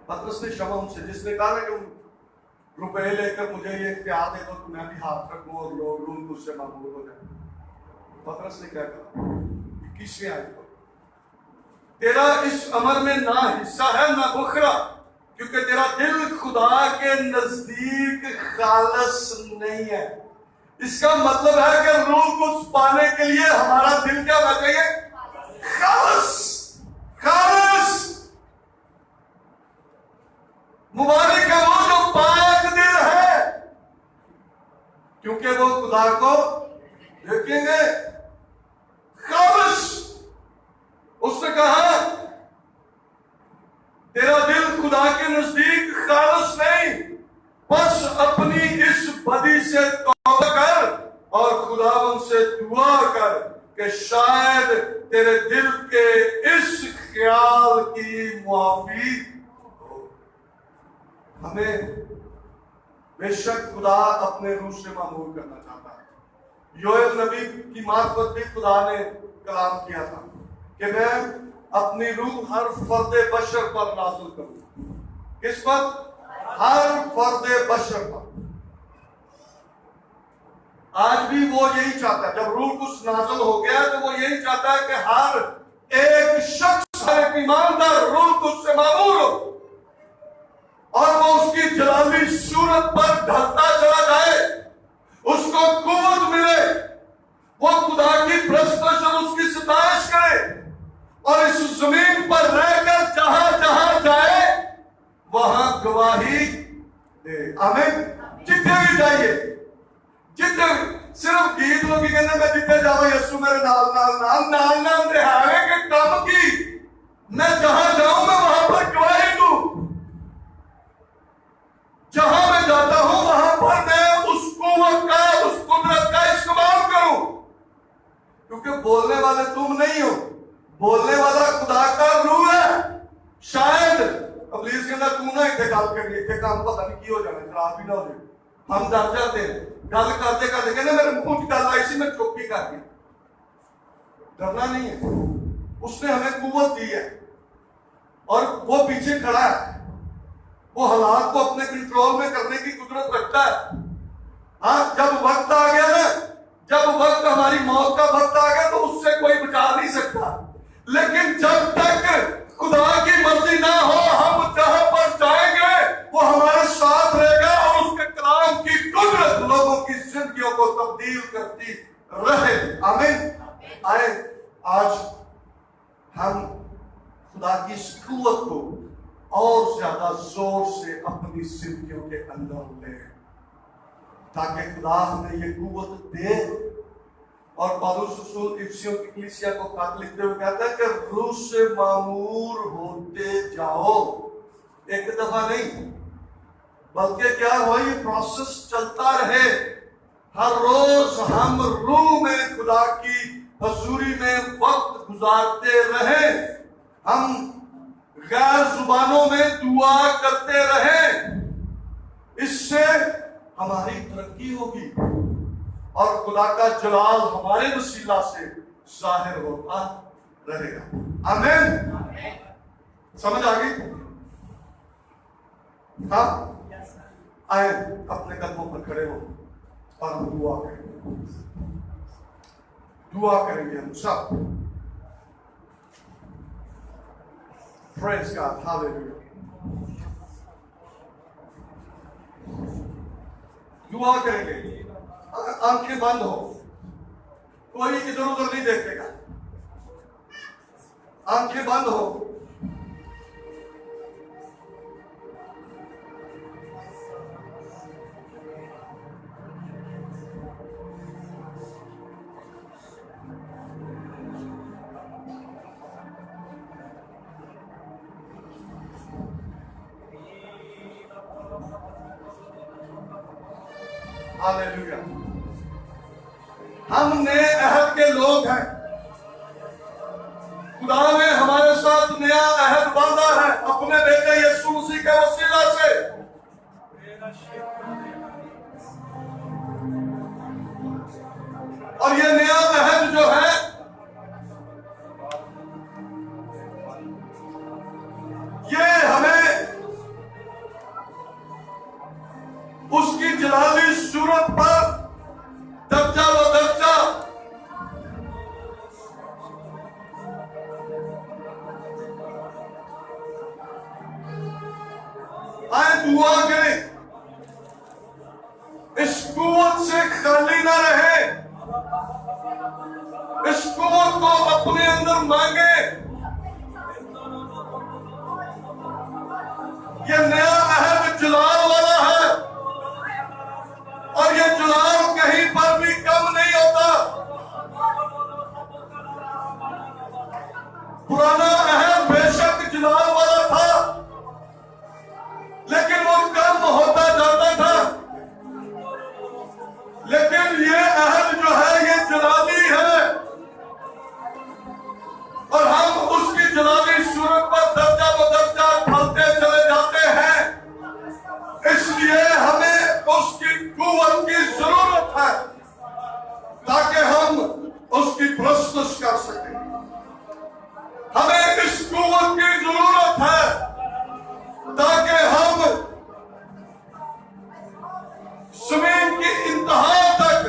पतरस ने क्षमा उनसे, जिसने कहा कि रुपए लेकर मुझे ये इख्तियार दे दो तो मैं भी हाथ रखूं और लोग रूह उससे मामूर हो जाए। पतरस ने क्या कहा, 21वीं आयत को, तेरा इस अमर में ना हिस्सा है ना बुखरा, क्योंकि तेरा दिल खुदा के नजदीक खालस नहीं है। इसका मतलब है कि रूह कुछ पाने के लिए हमारा दिल क्या होना चाहिए? खालस। खालस मुबारक है वो जो पाक दिल है, क्योंकि वो खुदा को देखेंगे। खालस, उसने कहा तेरा दिल खुदा के नजदीक खालस नहीं, बस अपनी इस बदी से तौबा कर और खुदावन से दुआ कर कि शायद तेरे दिल के इस ख्याल की मुआफी हो। हमें बेशक खुदा अपने रूह से मामूर करना चाहता है। योएल नबी की मार्फत भी खुदा ने कलाम किया था कि मैं अपनी रूह हर फर्दे बशर पर नाज़िल करूं। किस पर? हर फर्दे बशर पर। आज भी वो यही चाहता है, जब रूह कुछ नाज़िल हो गया तो वो यही चाहता है कि हर एक शख्स, हर एक ईमानदार रूह कुछ से मामूर हो और वो उसकी जलाली सूरत पर ढलता चला जाए, उसको कुव्वत मिले, वो खुदा की प्रस्तुत और उसकी सताइश करे और इस जमीन पर रहकर जहां जहां जाए वहां गवाही दे। आमीन। जितने भी जाइए, जितने सिर्फ गीत लोग कहते मैं जितने जाओ यीशु मेरे नाल नाल नाल नाल नाल दिहावे के काम की, मैं जहां जाऊं मैं वहां पर गवाही दूं। जहां मैं जाता हूं वहां पर मैं उस कुव्वत का, उस कुदरत का इस्तेमाल करूं, क्योंकि बोलने वाले तुम नहीं हो, बोलने वाला खुदा का रूह है। शायद अबलीस कहना तू ना इतने गल करनी, इतने काम पता नहीं की हो जाना, खराब भी ना हो जाए। हम डर जाते हैं, गल करते करते कहने मेरे मुंह की गल आई सी मैं चुप ही कर गया। डरना नहीं है। उसने हमें कुव्वत दी है और वो पीछे खड़ा है, वो हालात को अपने कंट्रोल में करने की कुदरत रखता है। हाँ, जब वक्त आ गया ना, जब वक्त हमारी मौत का वक्त आ गया तो उससे कोई बचा नहीं सकता। लेकिन जब तक खुदा की मर्जी ना हो, हम जहां पर जाएंगे वो हमारे साथ रहेगा और उसके कलाम की कुदरत लोगों की जिंदगियों को तब्दील करती रहे। आमीन। आए आज हम खुदा की इस कुव्वत को और ज्यादा जोर से अपनी जिंदगियों के अंदर ले, ताकि खुदा हमें ये कुव्वत दे। और पौलुस रसूल इफिसियों की कलीसिया को खत लिखते हुए कहता है कि रूह से मामूर होते जाओ। एक दफा नहीं, बल्कि क्या हुआ, ये प्रोसेस चलता रहे। हर रोज हम रूह में खुदा की हजूरी में वक्त गुजारते रहे, हम गैर जुबानों में दुआ करते रहे। इससे हमारी तरक्की होगी और खुदा का जलाल हमारे वसीला से जाहिर होता रहेगा। आमीन। समझ आ गई? हाँ, आए अपने कदमों पर खड़े हो और हम दुआ करेंगे। दुआ करेंगे हम सब। Praise God. Hallelujah. दुआ करेंगे, आंखें बंद हो, कोई इधर उधर नहीं देखेगा, आंखें बंद हो। हालेलुया। हम नए अहद के लोग हैं। खुदा ने हमारे साथ नया अहद बांधा है अपने बेटे यीशु मसीह के वसीला से। और ये नया अहद जो है, ये हमें उसकी जलाली सूरत पर दर्जा व दर्जा आए दुआ करें, इस कुव्वत से खाली ना रहे, इस कुव्वत को अपने अंदर मांगे। ये नया अहद जलाल वाला है और ये जलाल कहीं पर भी कम नहीं होता। पुराना अहद बेशक जलाल वाला था, लेकिन वो कम होता जाता था। लेकिन ये अहद जो है ये जलाली है और हम उसकी जलाली सूरत पर दर्जा ब दर्जा ढलते चले जाते हैं। इसलिए हमें उसकी कुव्वत की जरूरत है ताकि हम उसकी प्रस्तुत कर सकें। हमें इस कुव्वत की जरूरत है ताकि हम जमीन की इंतहा तक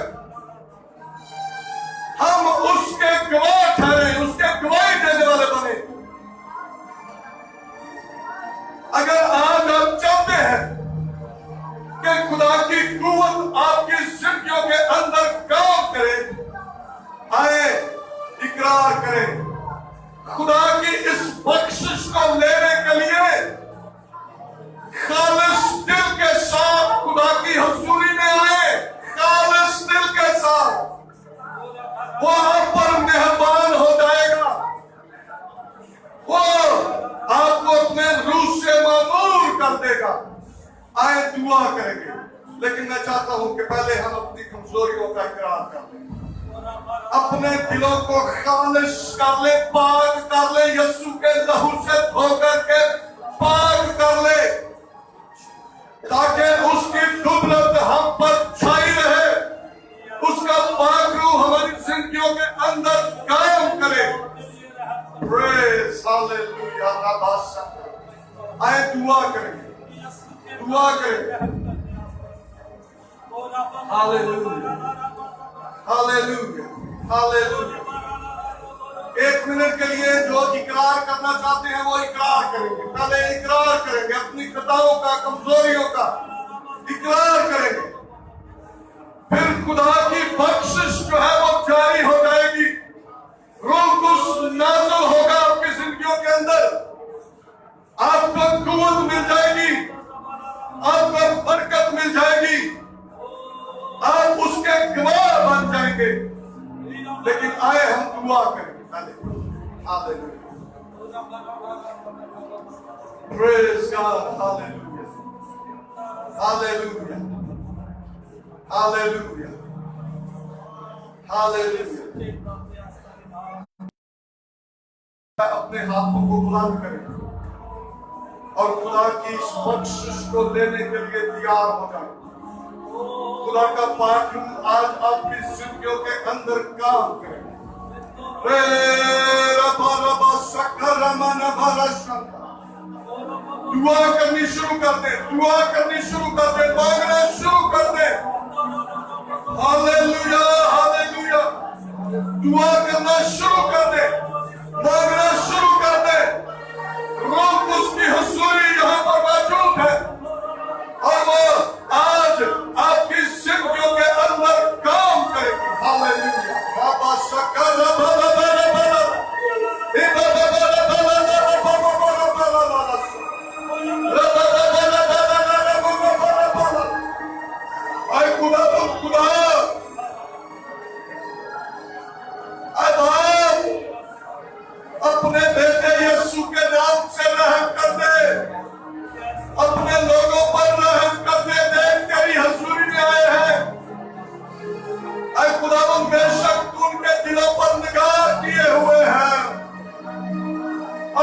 हम उसके गवाह ठहरे, उसके गवाही देने वाले बने। अगर आज आप चाहते हैं कि खुदा की कुव्वत आपकी जिंदगियों के अंदर काम करे, आए इकरार करें, खुदा की इस बख्शिश को लेने के लिए खालिस दिल के साथ खुदा की हजूरी में आए। खालिस दिल के साथ वो आप पर मेहरबान हो जाएगा, वो आपको अपने रूह से मामूर कर देगा। आए दुआ करेंगे, लेकिन मैं चाहता हूं कि पहले हम अपनी कमजोरियों का इकरार कर लें, अपने दिलों को खालिश कर ले, पाक कर ले, यीशु के लहू से धोकर के पाक कर ले, ताकि उसकी कुदरत हम पर छाई रहे, उसका पाक रूह हमारी जिंदगियों के अंदर कायम करे। हालेलुया रबासा। आए दुआ करेंगे, दुआ करेंगे। Hallelujah hallelujah hallelujah. 1 मिनट के लिए जो इकरार करना चाहते हैं वो इकरार करेंगे। पहले इकरार करेंगे अपनी खताओं का, कमजोरियों का इकरार करेंगे। फिर खुदा की बख्शिश जो है वो जारी हो जाएगी। रूह कुछ नाज़िल होगा आपकी जिंदगियों के अंदर। आपको कुव्वत मिल जाएगी, आपको बरकत मिल जाएगी, आप उसके गवाह बन जाएंगे। लेकिन आए हम दुआ करेंगे। Hallelujah. Praise God. Hallelujah. Hallelujah. Hallelujah. Hallelujah. अपने हाथों को बुलंद करें और खुदा की इस बख्शिश को लेने के लिए तैयार हो जाए। खुदा का पाठ आज आपकी जिंदगियों के अंदर काम करे। दुआ करनी शुरू कर दे, दुआ करनी शुरू कर दे, मांगना शुरू कर दे। Hallelujah hallelujah. दुआ करना शुरू कर दे, मांगना शुरू कर दे। रूह उसकी हुजूरी यहाँ पर मौजूद है और वो आज आपकी जिंदगियों के अंदर काम करेगी। हालेलुया। बाबा शक्कर अपने बेटे यीशु के नाम से रहम कर दे, अपने लोगों पर रहम कर दे। देख तेरी हजूरी में आए हैं। ऐ खुदावंद बेशक तू उनके दिलों पर निगाह किए हुए हैं।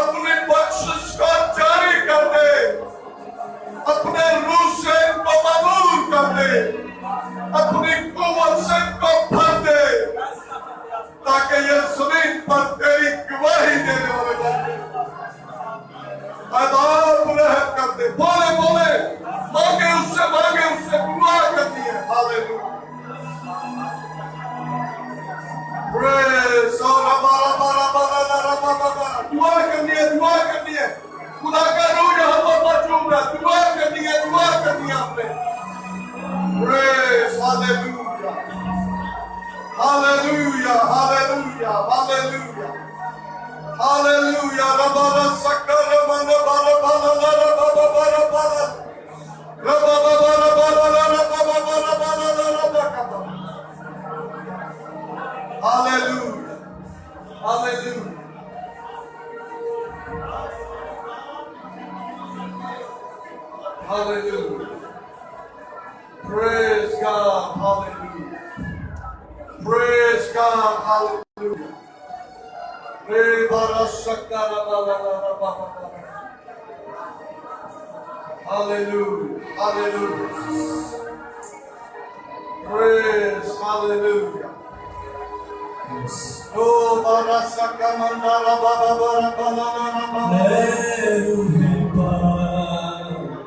अपनी बख्शिश को जारी कर दे, अपने रूह से इनको मबूल कर दे, अपनी कुव्वत से इनको भर दे, ताकि ये जमीन पर तेरी गवाही देने वाले बने। अदाब रहम कर दे। बोले बोले मांगे उससे दुआ करनी है। हालेलुया। प्रेज़ और दुआ करनी है, दुआ करनी है। खुदा का रूह यहाँ पर मौजूद है। दुआ करनी है, दुआ करनी है आपने। Praise hallelujah hallelujah hallelujah hallelujah hallelujah. रबारा सक्कर मन बारा बारा बारा बारा बारा बारा रबारा बारा बारा बारा बारा बारा बारा बारा। Hallelujah hallelujah hallelujah. Praise God. Hallelujah. Praise God. Hallelujah. Hallelujah. Hallelujah. Praise. Hallelujah. Oh, barasaka mandala baba bara bala bala bala.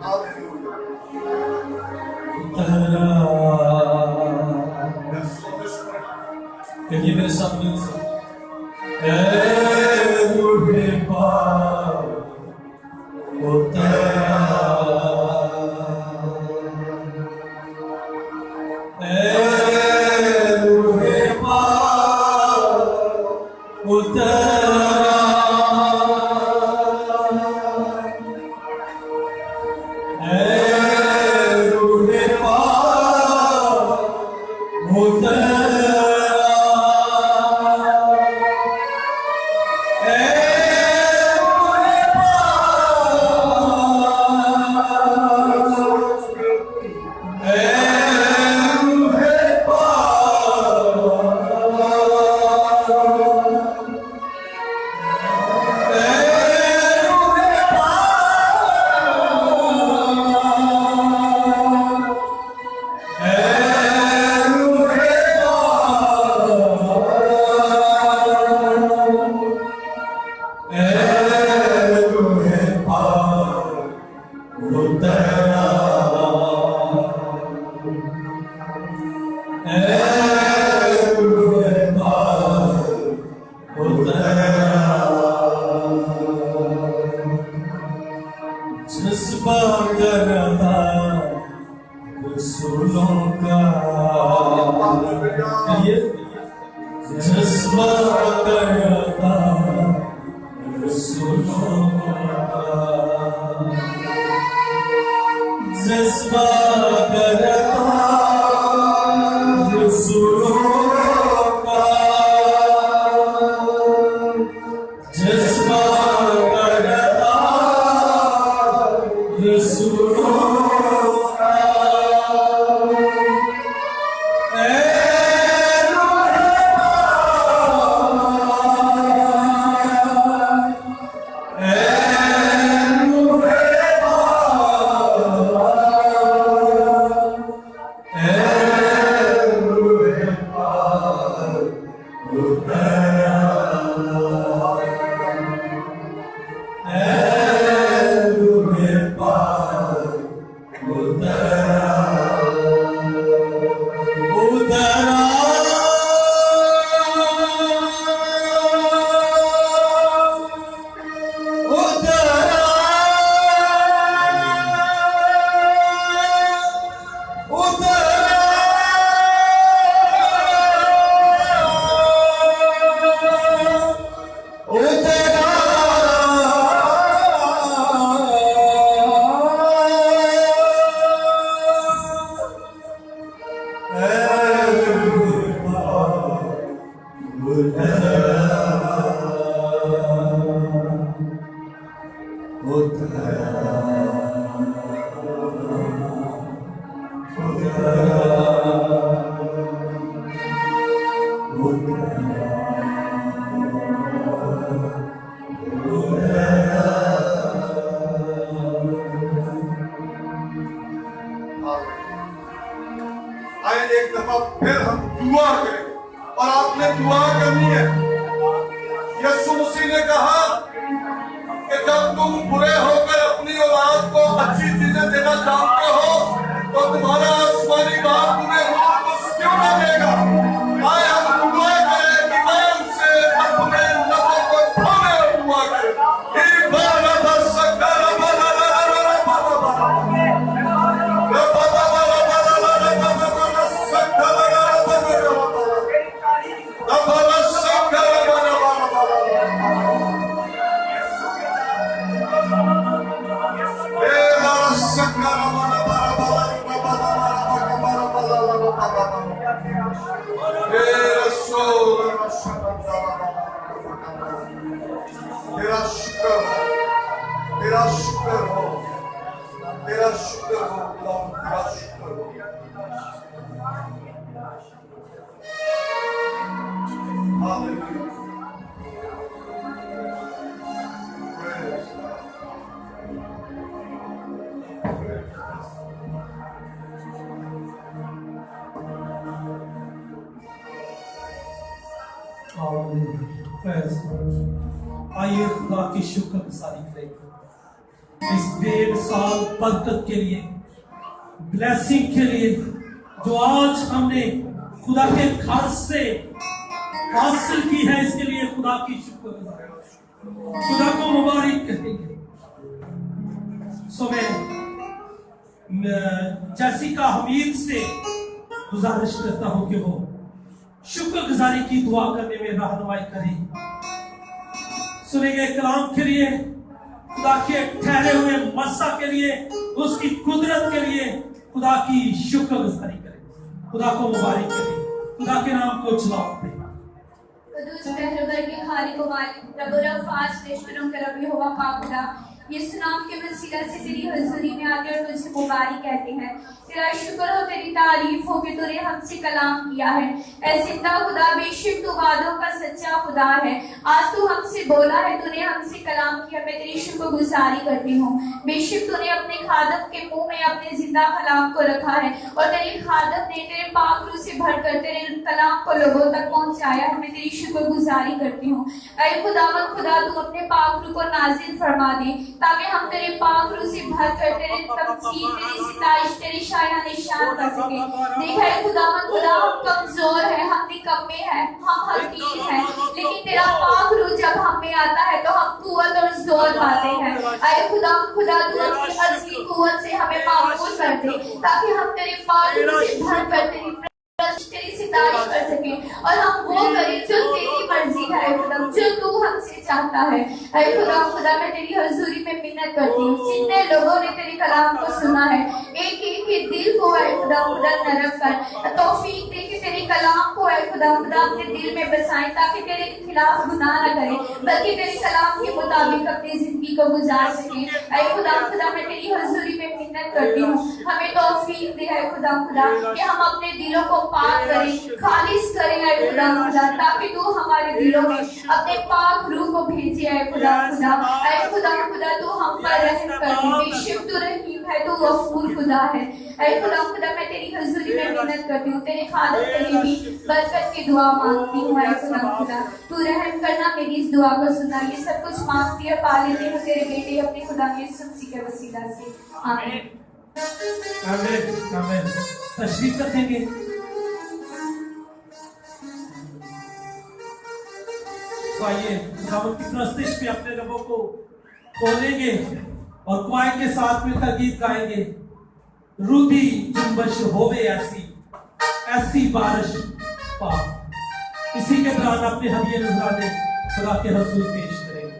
Hallelujah. कहिए मेरे साथ मिल से जज्बा करता रसूलों का, जज्बा करता रसूलों का, जज्बा करता रसूलों का। आए एक दफा फिर हम दुआ करें और आपने दुआ करनी है। यीशु मसीह ने कहा कि जब तुम बुरे होकर अपनी औलाद को अच्छी चीजें देना चाहते हो तो तुम्हारा आसमानी बाप तुम्हें कुछ क्यों ना देगा। आए हम दुआ करें कि मैं उनसे अपने नफों को खोने और दुआ करें। तेरा शुक्र हो, तेरा शुक्र हो, तेरा शुक्र हो, तेरा शुक्र हो। हालेलुया। आइए खुदा की शुक्रगुजारी करें इस बेमिसाल बरकत के लिए, ब्लेसिंग के लिए जो आज हमने खुदा के घर से हासिल की है। इसके लिए खुदा की शुक्रगुजारी, खुदा को मुबारक करेंगे। सो मैं जैसिका हमीद से गुजारिश करता हूं कि वो शुक्रगुजारी की दुआ करने में रहनुमाई करें। सुने गए कलाम के लिए, खुदा के ठहरे हुए मस्सा के लिए, उसकी कुदरत के लिए खुदा की शुक्रगुजारी करें, खुदा को मुबारक करें, खुदा के नाम को जलाल दें। कदूस पहरेदार के खालिक व मालिक रब रफ़ात देशरों के रब यहोवा पाक खुदा, यीशु नाम के वसीला से तेरी हुजूरी में आकर तुझे मुबारक कहते हैं। तेरा शुक्र हो, तेरी तारीफ हो कि तूने हमसे कलाम किया है। ऐ जिंदा खुदा, बेशक तू वादों का सच्चा खुदा है। आज तू हमसे बोला है, तूने हमसे कलाम किया। मैं तेरी शुक्रगुजारी करती हूँ। बेशक तूने अपने खादम के मुंह में अपने जिंदा कलाम को रखा है और तेरे खादम ने तेरे पाक रूह से भरकर तेरे कलाम को लोगों तक पहुंचाया है। मैं तेरी शुक्रगुजारी करती हूँ। ऐ खुदावंद खुदा, तू अपने पाक रूह को नाजिल फरमा दे ताकि हम तेरे पाक रूह से भरकर तेरे तमजीद, तेरी सिताइश, तेरी शाया निशान कर सके। देखा है खुदावंद खुदा, हम कमजोर है, हम निकम्मे हैं, हम हकीर हैं, लेकिन तेरा पाक रूह जब हम में आता है तो हम कुव्वत और जोर पाते हैं। ऐ खुदावंद खुदा, तू अपनी असली कुव्वत से हमें मामूल कर दे ताकि हम तेरे पाक रूह से भरकर तेरी सिताइश कर सके और हम वो करें जो तेरी मर्जी है खुदा, जो तू हमसे चाहता है। ऐ खुदा मैं तेरी हजूरी में मिन्नत करती हूँ, जितने लोगों ने तेरे कलाम को सुना है, एक एक के दिल को ऐ खुदा नरम कर, तौफीक दे कि तेरे कलाम को ऐ खुदा अपने दिल में बसाएं, ताकि तेरे खिलाफ गुनाह न करें, बल्कि तेरे कलाम के मुताबिक अपनी जिंदगी को गुजार सके। ऐ खुदा मैं तेरी हजूरी में मिन्नत करती हूँ, हमें तौफीक दे ऐ खुदा कि हम अपने दिलों को पाक करें, खालिस करें ऐ खुदा ताकि तू हमारे दिलों में अपने पाक रूह को भेजे ऐ खुदा ऐ खुदा तू हम पर रहम कर, बेशक तू रहीम है, तू गफूर खुदा है। ऐ खुदा मैं तेरी हजूरी में मिन्नत करती हूँ, तेरे खालिद करीबी बरकत की दुआ मांगती हूँ। ऐ खुदा तू रहम करना, मेरी इस दुआ को सुना। ये सब कुछ मांगती है पा लेते हो तेरे बेटे अपने खुदा के यीशु के वसीला से, आमीन। आमीन आमीन। तशरीफ रखेंगे। तो आइए खुदावंद की प्रस्तिश में अपने रबों को खोलेंगे और क्वाय के साथ मिलकर गीत गाएंगे। रुदी जुम्बश होवे ऐसी बारिश पा। इसी के दौरान अपने हदिये नजराने खुदा के हुजूर पेश करेंगे।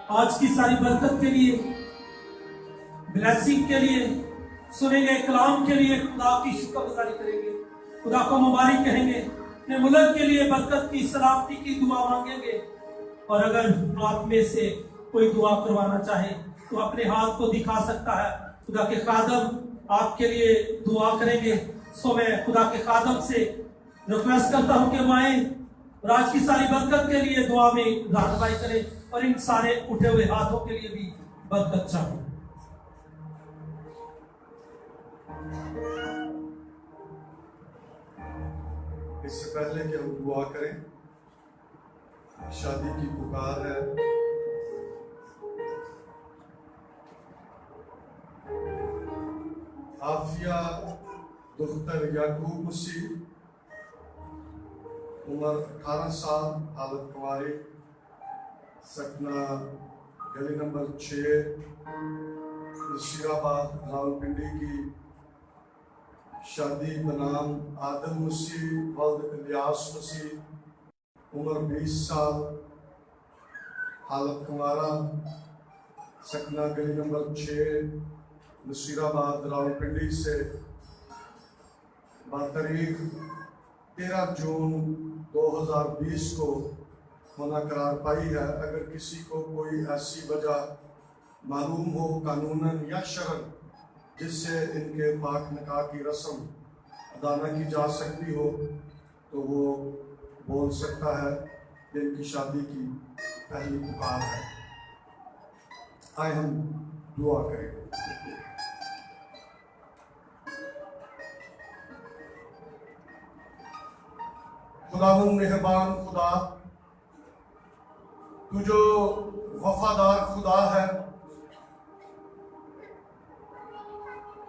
आज की सारी बरकत के लिए, ब्लेसिंग के लिए, सुने गए कलाम के लिए खुदा की शुक्रगुजारी करेंगे, खुदा को मुबारक कहेंगे, अपने मुल्क के लिए बरकत की, सलामती की दुआ मांगेंगे। और अगर आप में से कोई दुआ करवाना चाहे तो अपने हाथ को दिखा सकता है, खुदा के खादम आपके लिए दुआ करेंगे। सो मैं खुदा के खादम से रिक्वेस्ट करता हूं कि वो आए और आज की सारी बरकत के लिए दुआ में रहनुमाई करें और इन सारे उठे हुए हाथों के लिए भी बरकत चाहें। इससे पहले कि हम दुआ करें, शादी की पुकार है। आफिया दुख्तर याकूब मसीह, उम्र 18 साल, हालत कुंवारी, सकना गली नंबर 6, नसीराबाद, रावलपिंडी की। शादी बनाम आदम मसीह वल्द इलियास मसीह, उम्र 20 साल, हालत कुंवारा, सकना गली नंबर 6, नसीराबाद, रावलपिंडी से। तारीख 13 जून 2020 को होना करार पाई है। अगर किसी को कोई ऐसी वजह मालूम हो कानूनन या शरन जिससे इनके पाक निकाह की रस्म अदा न की जा सकती हो तो वो बोल सकता है। ये इनकी शादी की पहली पुकार है। आए हम दुआ करें। खुदावंद मेहरबान खुदा, तू जो वफादार खुदा है,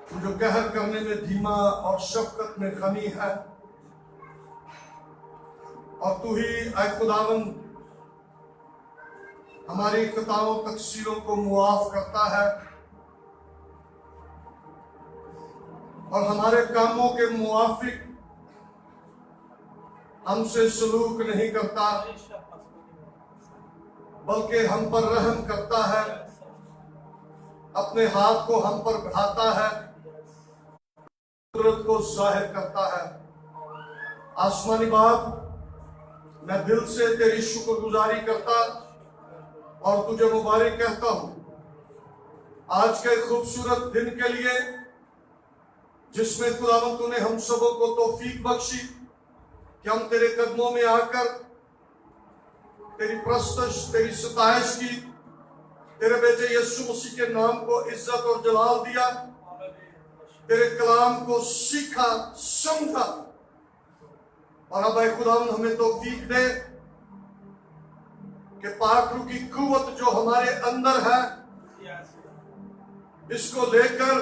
तू जो कहर करने में धीमा और शफकत में गनी है, और तू ही ऐ खुदावंद हमारी खताओं तकसीरों को मुआफ करता है और हमारे कामों के मुआफिक हमसे सलूक नहीं करता, बल्कि हम पर रहम करता है, अपने हाथ को हम पर बढ़ाता है, कुदरत को जाहिर करता है। आसमानी बाप, मैं दिल से तेरी शुक्रगुजारी करता और तुझे मुबारक कहता हूं आज के खूबसूरत दिन के लिए, जिसमें खुदावंद तूने हम सबों को तौफीक बख्शी कि हम तेरे कदमों में आकर तेरी प्रस्तश, तेरी सताइश की, तेरे बेटे यीशु मसीह के नाम को इज्जत और जलाल दिया, तेरे कलाम को सीखा, समझा। और अब ऐ खुदावंद हमें तौफीक दे कि पाक रूह की कुव्वत जो हमारे अंदर है, इसको लेकर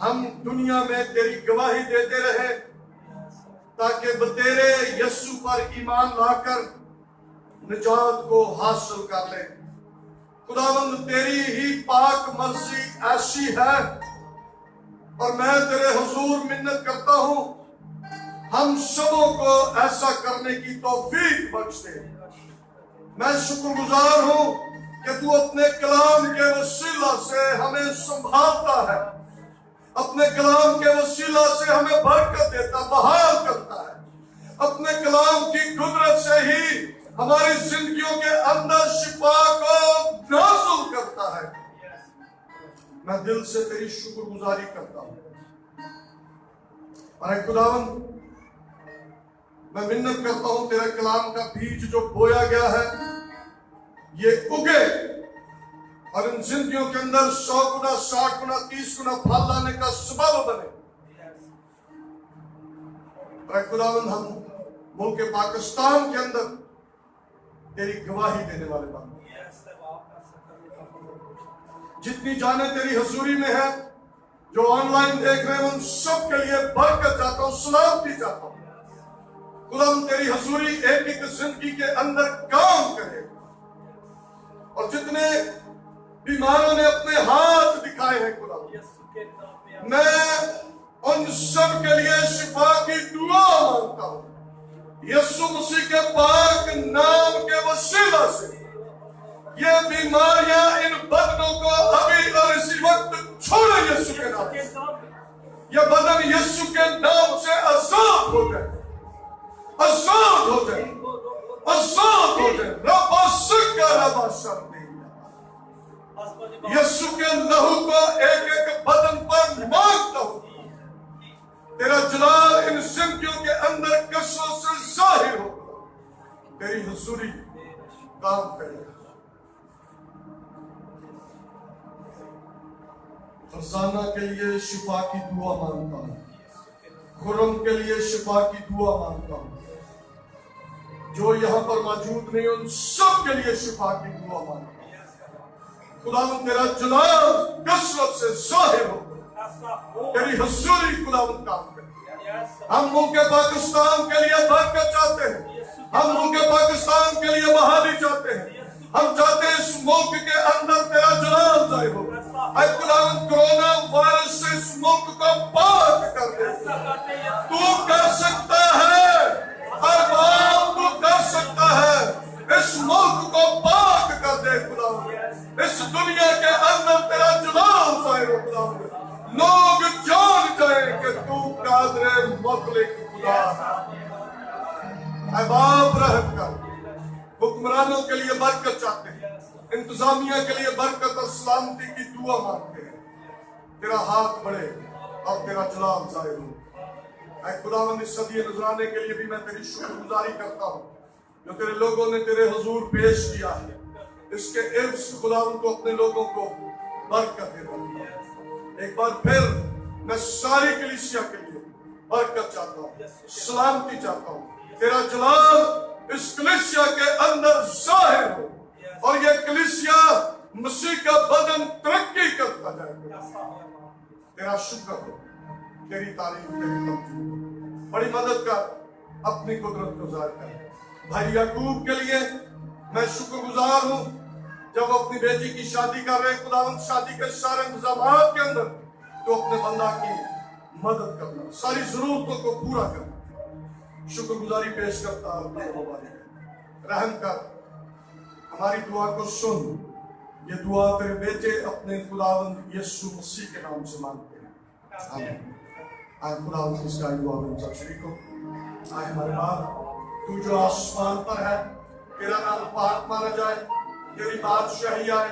हम दुनिया में तेरी गवाही देते रहे, ताकि तेरे यीशु पर ईमान लाकर निजात को हासिल कर ले। खुदावंद तेरी ही पाक मर्जी ऐसी है और मैं तेरे हुजूर मिन्नत करता हूं, हम सबों को ऐसा करने की तौफीक बख्श दे। मैं शुक्रगुजार हूं कि तू अपने कलाम के वसीला से हमें संभालता है, अपने कलाम के वसीला से हमें बरकत देता, बहाल करता है। अपने कलाम की कुदरत से ही हमारी जिंदगियों के अंदर शिफा को नाज़िल करता है। मैं दिल से तेरी शुक्रगुजारी करता हूं। और खुदावंद, मैं मिन्नत करता हूं तेरे कलाम का बीज जो बोया गया है ये उगे और इन जिंदगियों के अंदर 100 गुना, 60 गुना, 30 गुना फल लाने का सबब बने। और खुदावंद, हम मुल्क पाकिस्तान के अंदर तेरी गवाही देने वाले बन, जितनी जाने तेरी हजूरी में है, जो ऑनलाइन देख रहे हैं, उन सब के लिए बरकत चाहता हूं, सलामती चाहता हूं। खुदावंद तेरी हजूरी एक एक जिंदगी के अंदर काम करे और जितने बीमारों ने अपने हाथ दिखाए हैं खुदावंद, मैं उन सब के लिए शिफा की दुआ मांगता हूं यीशु मसीह के पाक नाम के वसीला से। ये बीमारियां इन बदनों को अभी और इसी वक्त छोड़ो यीशु के नाम से। ये बदन यीशु के नाम से आजाद हो जाए, आजाद हो जाए, आजाद हो जाए। रब्बा सिक्का रब्बा शर्मी। यीशु के लहू को एक एक बदन पर मांगता हूं। तेरा जलाल इन जिंदगियों के अंदर कसरत से जाहिर हो, तेरी हुजूरी काम करेगा। फरजाना के लिए शिफा की दुआ मांगता हूं, खुरम के लिए शिफा की दुआ मांगता हूं। जो यहां पर मौजूद नहीं उन सब के लिए शिफा की दुआ मांगता हूं। खुदावंद तेरा जलाल कसरत से जाहिर हो, तेरी हुजूरी खुदावंद काम करे। हम मुल्क पाकिस्तान के लिए बरकत चाहते हैं, हम मुल्क पाकिस्तान के लिए बहाली चाहते हैं। हम चाहते हैं इस मुल्क के अंदर तेरा जलाल जाहिर हो। ऐ खुदावंद कोरोना वायरस से इस मुल्क को पाक कर दे। तू कर सकता है, अरबाब तू कर सकता है। इस मुल्क को पाक कर दे खुदावंद। इस दुनिया के अंदर तेरा जलाल जाहिर हो खुदावंद। लोग जान जाए कि तू कादिर मुतलक खुदा है। बाप रहम कर। हुक्मरानों के लिए बरकत चाहते हैं, इंतजामिया के लिए बरकत और सलामती की दुआ मांगते हैं। तेरा हाथ बढ़े और तेरा जलाल जाहिर हो। ऐ खुदावंद इस सदी नजराने के लिए भी मैं तेरी शुक्रगुजारी करता हूँ जो तेरे लोगों ने तेरे हुजूर पेश किया है। इसके इर्द खुदावंद को अपने लोगों को बरकत दे। एक बार फिर मैं सारी कलीसिया के लिए बरकत चाहता हूँ, सलामती चाहता हूँ। तेरा जलाल इस कलीसिया के अंदर जाहिर हो और ये कलीसिया मसीह का बदन तरक्की करता जाए। तेरा शुक्र हो, तेरी तारीफ, तेरी तमजीद। बड़ी मदद कर, अपनी कुदरत को जाहिर कर। भाई याकूब के लिए मैं शुक्रगुजार हूँ जब वो अपनी बेटी की शादी कर रहे। खुदावंद शादी के सारे इंतजामात के अंदर तो अपने बंदा की मदद करना, सारी जरूरतों को पूरा करना। शुक्रगुजारी पेश करता हूं। रहम कर, हमारी दुआ को सुन। ये दुआ तेरे बेटे अपने खुदावंद यीशु मसीह के नाम से मांगते हैं, आमीन। आए खुदावंद इसका दुआ में सब शरीक हो। आए हमारे बाप, तू जो आसमान पर है, तेरा नाम पाक माना जाए, तेरी बादशाही आए,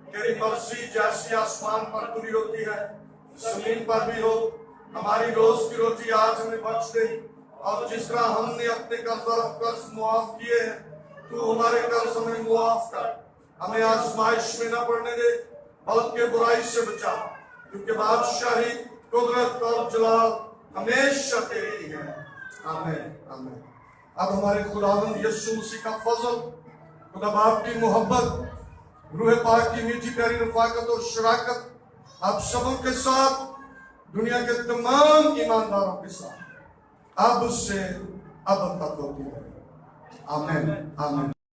तेरी मर्जी जैसी आसमान पर पूरी होती है जमीन पर भी हो। हमारी रोज की रोटी आज हमें बख्श दे, और जिस तरह हमने अपने कर्ज मुआफ किए हैं, तू हमारे कर्ज हमें मुआफ कर। हमें आजमाइश में न पड़ने दे, बल्कि बुराई से बचा, क्योंकि बादशाही, कुदरत और जलाल हमेशा तेरी है। आमीन, आमीन। अब हमारे खुदावंद यीशु मसीह का फजल, खुदा बाप की मोहब्बत, रूह पाक की मीठी प्यारी रफाकत और शराकत आप सबों के साथ, दुनिया के तमाम ईमानदारों के साथ अब से अब तक होती है। आमीन, आमीन।